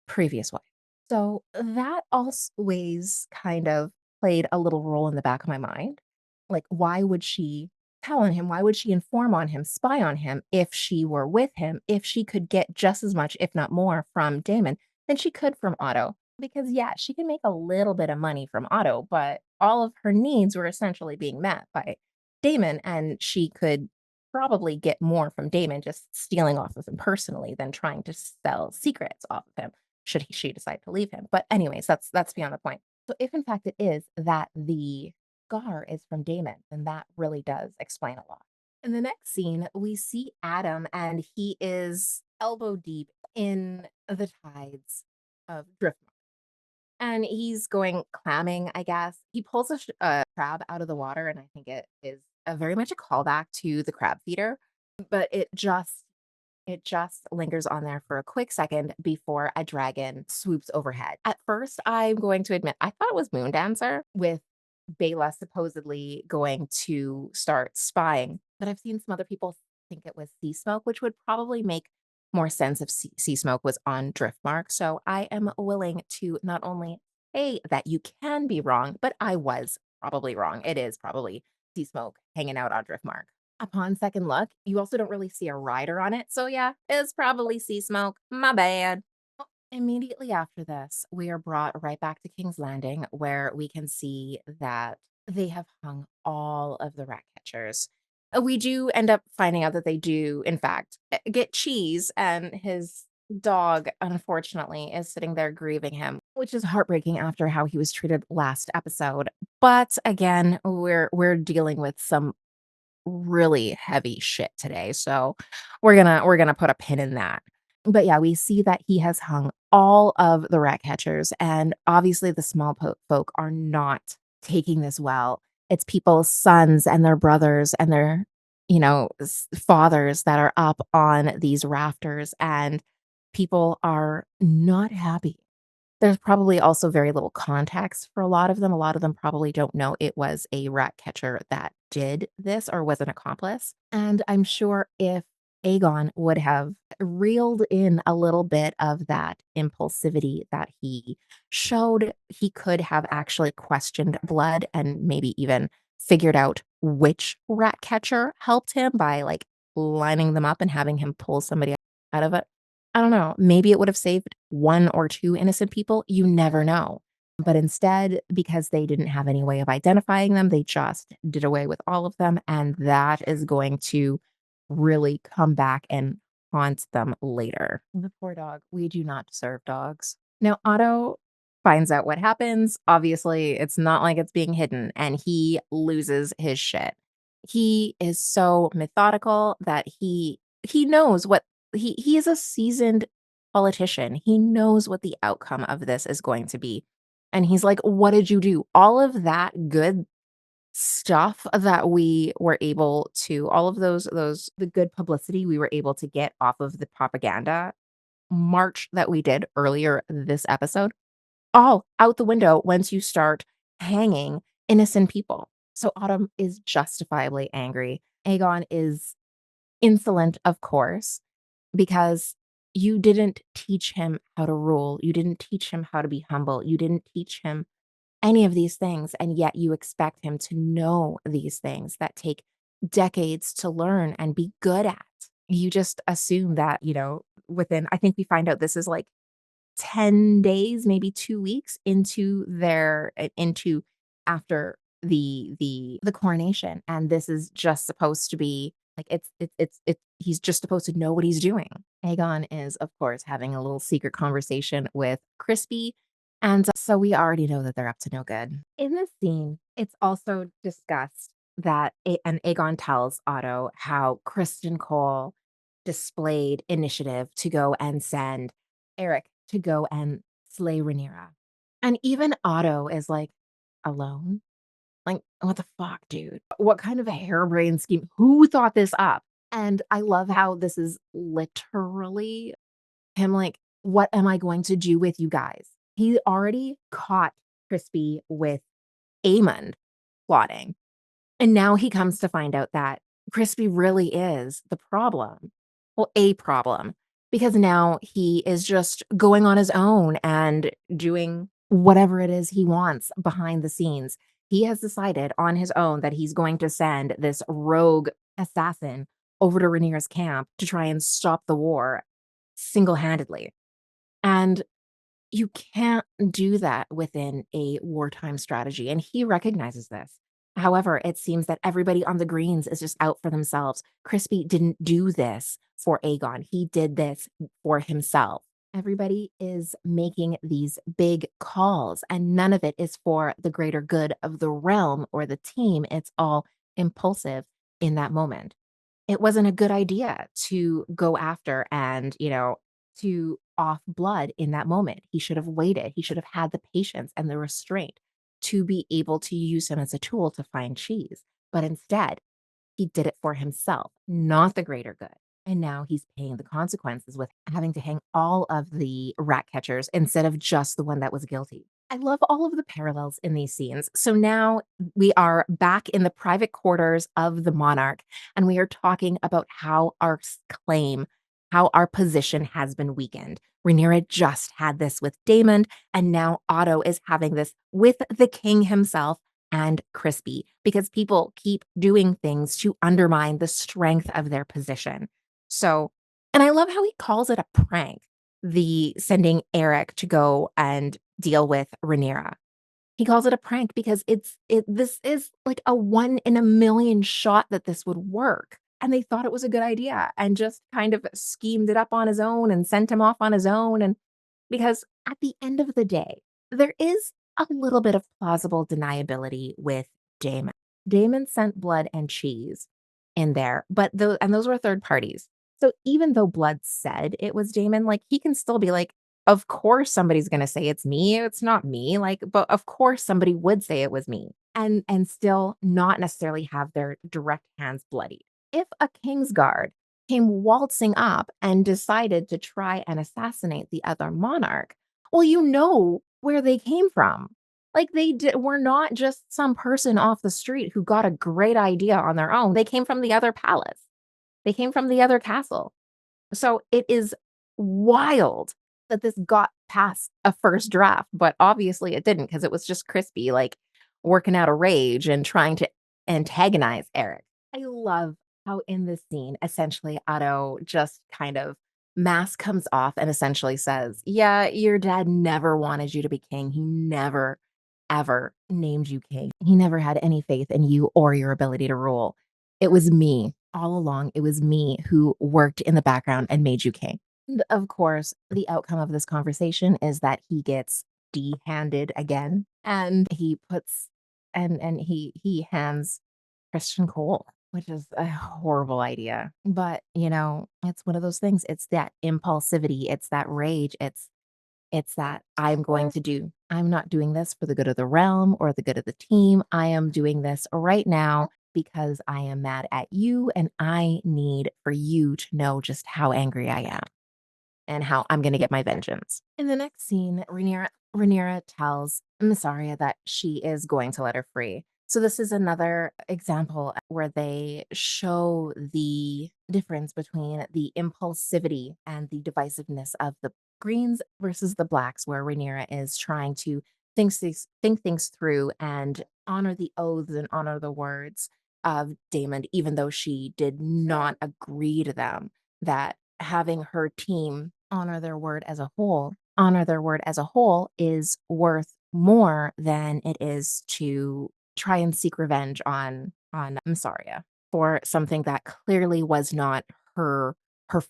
previous wife. So that always kind of played a little role in the back of my mind. Like, why would she tell on him? Why would she inform on him, spy on him if she were with him, if she could get just as much, if not more, from Damon than she could from Otto? Because, yeah, she can make a little bit of money from Otto, but all of her needs were essentially being met by Damon, and she could probably get more from Damon just stealing off of him personally than trying to sell secrets off of him should she decide to leave him. But anyways, that's beyond the point. So if in fact it is that the scar is from Damon, then that really does explain a lot. In the next scene, we see Adam and he is elbow deep in the tides of Driftmark. And he's going clamming, I guess. He pulls a crab out of the water, and I think it is a very much a callback to the crab feeder, but it just lingers on there for a quick second before a dragon swoops overhead. At first, I'm going to admit, I thought it was Moondancer with Bela supposedly going to start spying, but I've seen some other people think it was Sea Smoke, which would probably make more sense if Sea Smoke was on Driftmark. So I am willing to not only say that you can be wrong, but I was probably wrong. It is probably Sea Smoke hanging out on Driftmark. Upon second look, you also don't really see a rider on it, so yeah, it's probably Sea Smoke. My bad. Well, immediately after this, we are brought right back to King's Landing, where we can see that they have hung all of the rat catchers. We do end up finding out that they do, in fact, get Cheese, and his dog, unfortunately, is sitting there grieving him, which is heartbreaking after how he was treated last episode. But again, we're dealing with some really heavy shit today. So we're gonna put a pin in that. But yeah, we see that he has hung all of the rat catchers, and obviously the small folk are not taking this well. It's people's sons and their brothers and their, fathers that are up on these rafters, and people are not happy. There's probably also very little context for a lot of them. A lot of them probably don't know it was a rat catcher that did this or was an accomplice. And I'm sure if Aegon would have reeled in a little bit of that impulsivity that he showed, he could have actually questioned Blood and maybe even figured out which rat catcher helped him by like lining them up and having him pull somebody out of it. I don't know, maybe it would have saved 1 or 2 innocent people, you never know. But instead, because they didn't have any way of identifying them, they just did away with all of them, and that is going to really come back and haunt them later. The poor dog. We do not deserve dogs. Now, Otto finds out what happens. Obviously, it's not like it's being hidden, and he loses his shit. He is so methodical that he knows what he is a seasoned politician. He knows what the outcome of this is going to be. And he's like, "What did you do?" All of that good stuff that we were able to all of those the good publicity we were able to get off of the propaganda march that we did earlier this episode, all out the window once you start hanging innocent people. So Autumn is justifiably angry. Aegon is insolent, of course, because you didn't teach him how to rule. You didn't teach him how to be humble. You didn't teach him any of these things, and yet you expect him to know these things that take decades to learn and be good at. You just assume that, within I think we find out this is like 10 days, maybe 2 weeks into after the coronation, and this is just supposed to be like, it's he's just supposed to know what he's doing. Aegon is, of course, having a little secret conversation with Crispy, and so we already know that they're up to no good. In this scene, it's also discussed that and Aegon tells Otto how Kristen Cole displayed initiative to go and send Eric to go and slay Rhaenyra. And even Otto is like, "Alone? Like, what the fuck, dude? What kind of a harebrained scheme? Who thought this up?" And I love how this is literally him like, "What am I going to do with you guys?" He already caught Crispy with Aemond plotting. And now he comes to find out that Crispy really is the problem. Well, a problem, because now he is just going on his own and doing whatever it is he wants behind the scenes. He has decided on his own that he's going to send this rogue assassin over to Rhaenyra's camp to try and stop the war single-handedly. And you can't do that within a wartime strategy, and he recognizes this. However, it seems that everybody on the Greens is just out for themselves. Crispy didn't do this for Aegon. He did this for himself. Everybody is making these big calls, and none of it is for the greater good of the realm or the team. It's all impulsive in that moment. It wasn't a good idea to go after and, to off blood in that moment. He should have waited. He should have had the patience and the restraint to be able to use him as a tool to find cheese. But instead, he did it for himself, not the greater good. And now he's paying the consequences with having to hang all of the rat catchers instead of just the one that was guilty. I love all of the parallels in these scenes. So now we are back in the private quarters of the monarch, and we are talking about how our claim, how our position has been weakened. Rhaenyra just had this with Daemon, and now Otto is having this with the king himself and Crispy, because people keep doing things to undermine the strength of their position. So, and I love how he calls it a prank, the sending Eric to go and deal with Rhaenyra. He calls it a prank because this is like a one in a million shot that this would work. And they thought it was a good idea and just kind of schemed it up on his own and sent him off on his own. And because at the end of the day, there is a little bit of plausible deniability with Damon. Damon sent blood and cheese in there, but those were third parties. So even though blood said it was Damon, like he can still be like, of course somebody's gonna say it's me. It's not me. Like, but of course somebody would say it was me and still not necessarily have their direct hands bloodied. If a Kingsguard came waltzing up and decided to try and assassinate the other monarch, well, you know where they came from. Like were not just some person off the street who got a great idea on their own. They came from the other palace. They came from the other castle. So it is wild that this got past a first draft, but obviously it didn't because it was just Crispy like working out a rage and trying to antagonize Eric. I love how in this scene, essentially Otto just kind of mask comes off and essentially says, "Yeah, your dad never wanted you to be king. He never ever named you king. He never had any faith in you or your ability to rule. It was me all along. It was me who worked in the background and made you king." And of course, the outcome of this conversation is that he gets dehanded again and he puts and he hands Christian Cole, which is a horrible idea. But, it's one of those things. It's that impulsivity, it's that rage, it's that I'm not doing this for the good of the realm or the good of the team. I am doing this right now because I am mad at you and I need for you to know just how angry I am and how I'm going to get my vengeance. In the next scene, Rhaenyra tells Mysaria that she is going to let her free. So this is another example where they show the difference between the impulsivity and the divisiveness of the greens versus the blacks, where Rhaenyra is trying to think things through and honor the oaths and honor the words of Damon, even though she did not agree to them. That having her team honor their word as a whole is worth more than it is to try and seek revenge on Mysaria for something that clearly was not her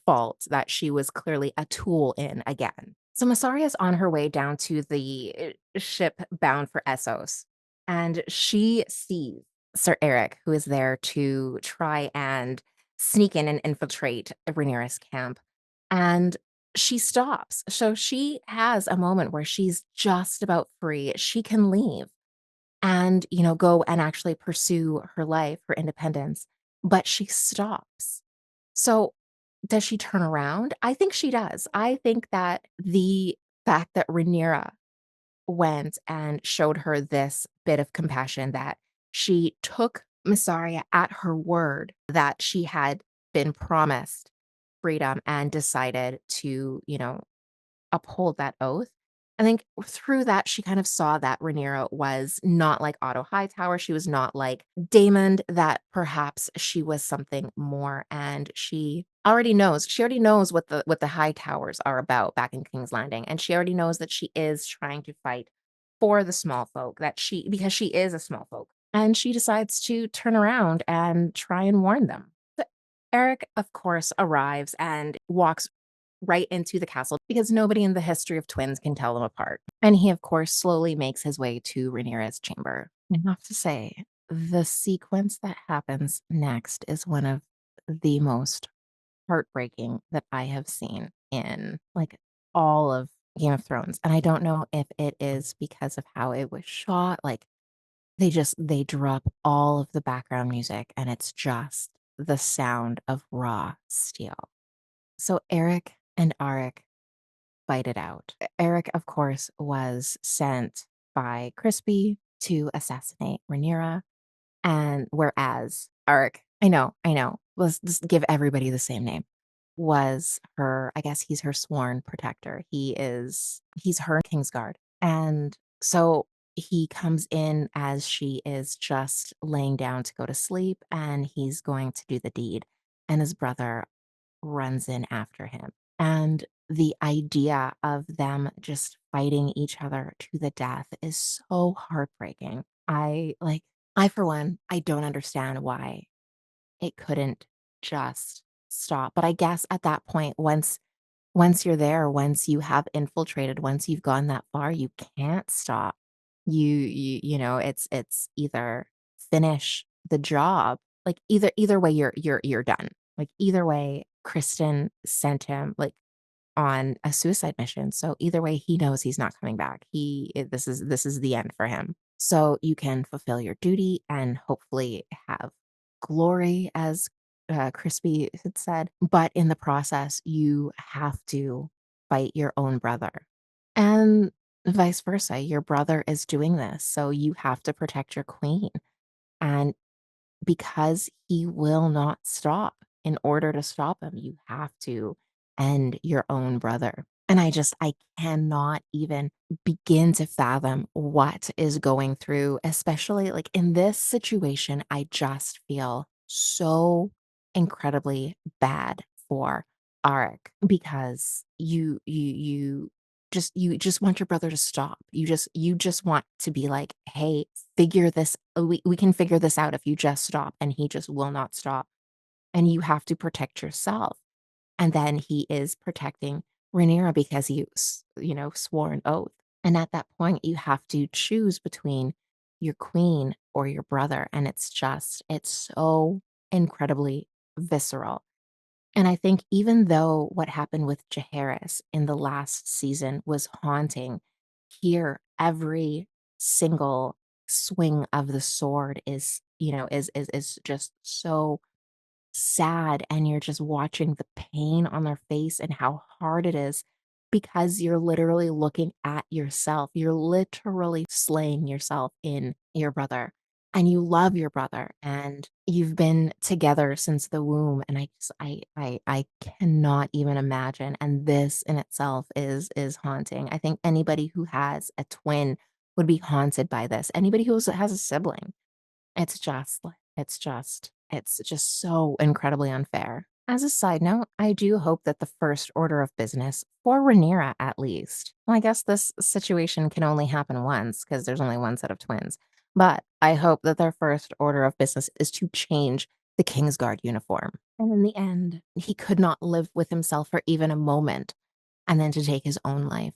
fault, that she was clearly a tool in again. So Mysaria is on her way down to the ship bound for Essos, and she sees Sir Eric, who is there to try and sneak in and infiltrate Rhaenyra's camp. And she stops. So she has a moment where she's just about free. She can leave and, go and actually pursue her life, her independence, but she stops. So does she turn around? I think she does. I think that the fact that Rhaenyra went and showed her this bit of compassion, that she took Mysaria at her word that she had been promised freedom and decided to, uphold that oath. I think through that, she kind of saw that Rhaenyra was not like Otto Hightower. She was not like Daemon, that perhaps she was something more. And she already knows what the Hightowers are about back in King's Landing. And she already knows that she is trying to fight for the small folk, because she is a small folk. And she decides to turn around and try and warn them. But Eric, of course, arrives and walks right into the castle because nobody in the history of twins can tell them apart. And he, of course, slowly makes his way to Rhaenyra's chamber. I have to say, the sequence that happens next is one of the most heartbreaking that I have seen in like all of Game of Thrones. And I don't know if it is because of how it was shot. Like they drop all of the background music and it's just the sound of raw steel. So Eric and Arik fight it out. Eric, of course, was sent by Crispy to assassinate Rhaenyra, and whereas Arik, I know, let's just give everybody the same name, was her, I guess he's her sworn protector. He's her Kingsguard. And so he comes in as she is just laying down to go to sleep, and he's going to do the deed. And his brother runs in after him. And the idea of them just fighting each other to the death is so heartbreaking. I for one, I don't understand why it couldn't just stop. But I guess at that point, once you're there, once you have infiltrated, once you've gone that far, you can't stop. It's either finish the job, like either way you're done. Like either way, Kristen sent him like on a suicide mission. So either way, he knows he's not coming back. This is the end for him. So you can fulfill your duty and hopefully have glory, as Crispy had said. But in the process, you have to fight your own brother, and vice versa. Your brother is doing this, so you have to protect your queen. And because he will not stop. In order to stop him, you have to end your own brother. And I cannot even begin to fathom what is going through, especially like in this situation. I just feel so incredibly bad for Arik because you just want your brother to stop. You just want to be like, hey, we can figure this out if you just stop. And he just will not stop. And you have to protect yourself. And then he is protecting Rhaenyra because swore an oath. And at that point, you have to choose between your queen or your brother. And it's so incredibly visceral. And I think even though what happened with Jaehaerys in the last season was haunting, here every single swing of the sword is just so sad, and you're just watching the pain on their face and how hard it is because you're literally looking at yourself. You're literally slaying yourself in your brother. and you love your brother and you've been together since the womb, and I cannot even imagine, and this in itself is haunting. I think anybody who has a twin would be haunted by this. Anybody who has a sibling. It's just so incredibly unfair. As a side note, I do hope that the first order of business, for Rhaenyra at least, well, I guess this situation can only happen once because there's only one set of twins, but I hope that their first order of business is to change the Kingsguard uniform. And in the end, he could not live with himself for even a moment, and then to take his own life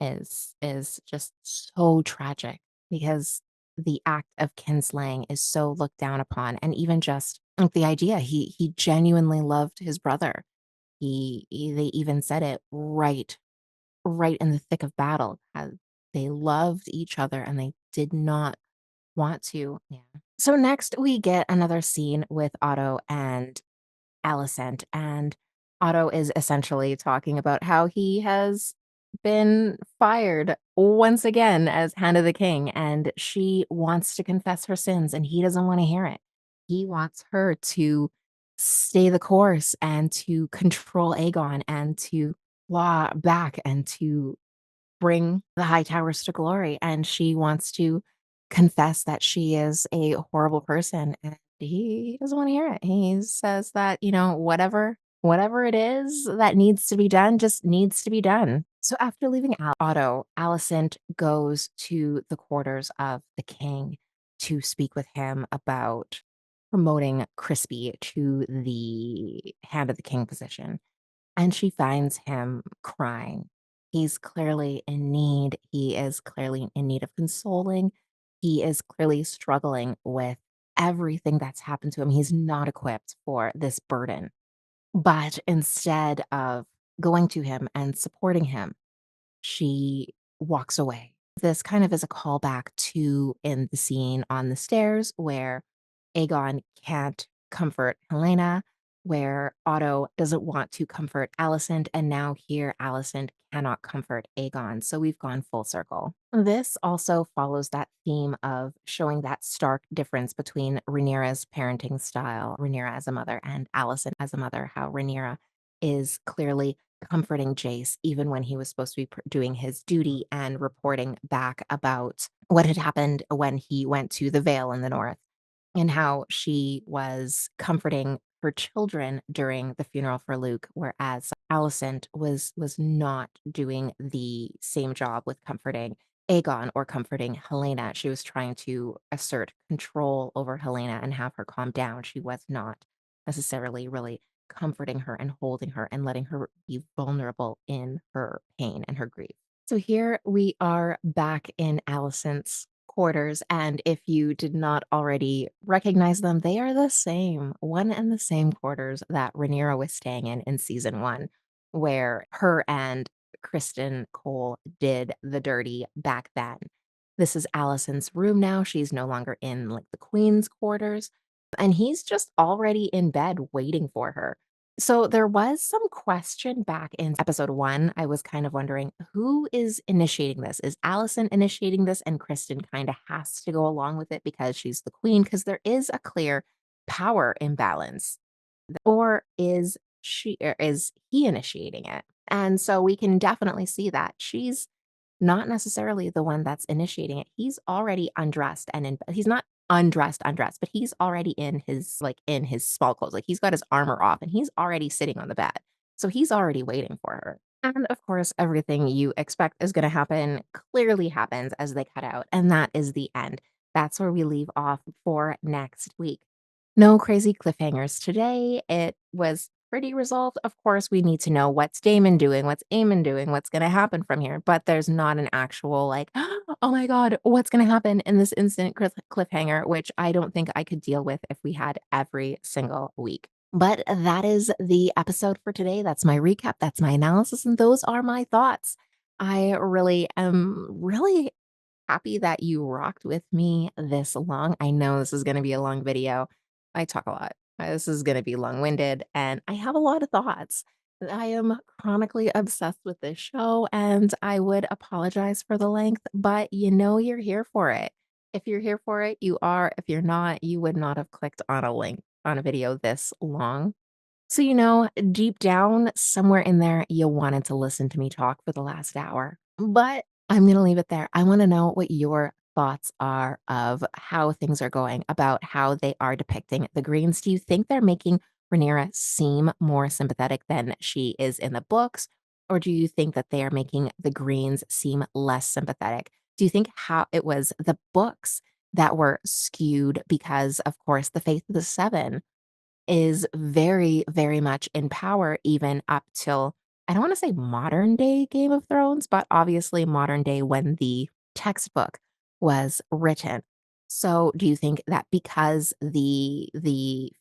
is just so tragic because the act of kinslaying is so looked down upon, and even just, like, the idea he genuinely loved his brother. They even said it right in the thick of battle, how they loved each other and they did not want to. Yeah. So next we get another scene with Otto and Alicent, and Otto is essentially talking about how he has been fired once again as Hand of the King, and she wants to confess her sins, and he doesn't want to hear it. He wants her to stay the course and to control Aegon and to claw back and to bring the High Towers to glory, and she wants to confess that she is a horrible person, and he doesn't wanna hear it. He says that, whatever it is that needs to be done, just needs to be done. So after leaving Otto, Alicent goes to the quarters of the king to speak with him about promoting Crispy to the Hand of the King position, and she finds him crying. He's clearly in need. He is clearly in need of consoling. He is clearly struggling with everything that's happened to him. He's not equipped for this burden. But instead of going to him and supporting him, she walks away. This kind of is a callback to in the scene on the stairs where Aegon can't comfort Helena, where Otto doesn't want to comfort Alicent, and now here Alicent cannot comfort Aegon. So we've gone full circle. This also follows that theme of showing that stark difference between Rhaenyra's parenting style, Rhaenyra as a mother, and Alicent as a mother, how Rhaenyra is clearly comforting Jace even when he was supposed to be doing his duty and reporting back about what had happened when he went to the Vale in the North, and how she was comforting her children during the funeral for Luke, whereas Alicent was not doing the same job with comforting Aegon or comforting Helena. She was trying to assert control over Helena and have her calm down. She was not necessarily really comforting her and holding her and letting her be vulnerable in her pain and her grief. So here we are back in Alicent's quarters, and if you did not already recognize them, they are the same, one and the same quarters that Rhaenyra was staying in season 1, where her and Kristen Cole did the dirty back then. This is Alicent's room now. She's no longer in, like, the queen's quarters, and he's just already in bed waiting for her. So there was some question back in episode 1. I was kind of wondering who is initiating this? Is Alicent initiating this and Kristen kind of has to go along with it because she's the queen? Because there is a clear power imbalance. Or is he initiating it? And so we can definitely see that she's not necessarily the one that's initiating it. He's already undressed and he's not undressed, but he's already in his small clothes. Like, he's got his armor off and he's already sitting on the bed. So he's already waiting for her. And of course, everything you expect is going to happen clearly happens as they cut out. And that is the end. That's where we leave off for next week. No crazy cliffhangers today. It was pretty resolved. Of course, we need to know what's Damon doing, what's Aemon doing, what's gonna happen from here, but there's not an actual, like, "Oh my god, what's gonna happen in this instant cliffhanger," which I don't think I could deal with if we had every single week. But that is the episode for today. That's my recap, that's my analysis, and those are my thoughts. I really am happy that you rocked with me this long. I know this is gonna be a long video. I talk a lot. This is gonna be long-winded, and I have a lot of thoughts. I am chronically obsessed with this show, and I would apologize for the length, but you know you're here for it. If you're here for it, you are. If you're not, you would not have clicked on a link on a video this long. So, deep down, somewhere in there, you wanted to listen to me talk for the last hour. But I'm going to leave it there. I want to know what your thoughts are of how things are going, about how they are depicting the Greens. Do you think they're making Rhaenyra seem more sympathetic than she is in the books? Or do you think that they are making the Greens seem less sympathetic? Do you think how it was the books that were skewed because, of course, the Faith of the Seven is very, very much in power even up till, I don't wanna say modern day Game of Thrones, but obviously modern day when the textbook was written. So, do you think that because the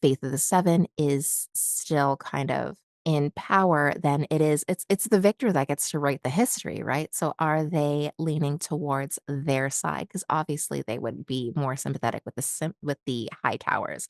Faith of the Seven is still kind of in power, then it's the victor that gets to write the history, right? So, are they leaning towards their side? Because obviously they would be more sympathetic with with the High Towers.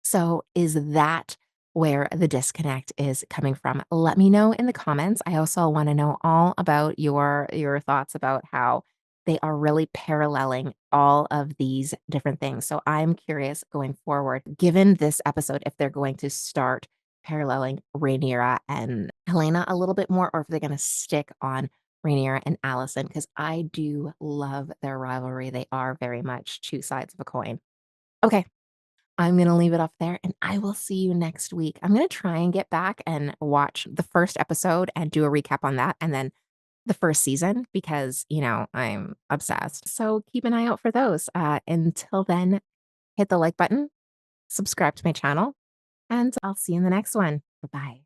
So, is that where the disconnect is coming from? Let me know in the comments. I also want to know all about your thoughts about how they are really paralleling all of these different things. So, I'm curious going forward, given this episode, if they're going to start paralleling Rhaenyra and Helena a little bit more, or if they're going to stick on Rhaenyra and Allison, because I do love their rivalry. They are very much two sides of a coin. Okay, I'm gonna leave it off there, and I will see you next week. I'm gonna try and get back and watch the first episode and do a recap on that, and then the first season because, I'm obsessed. So keep an eye out for those. Until then, hit the like button, subscribe to my channel, and I'll see you in the next one. Bye-bye.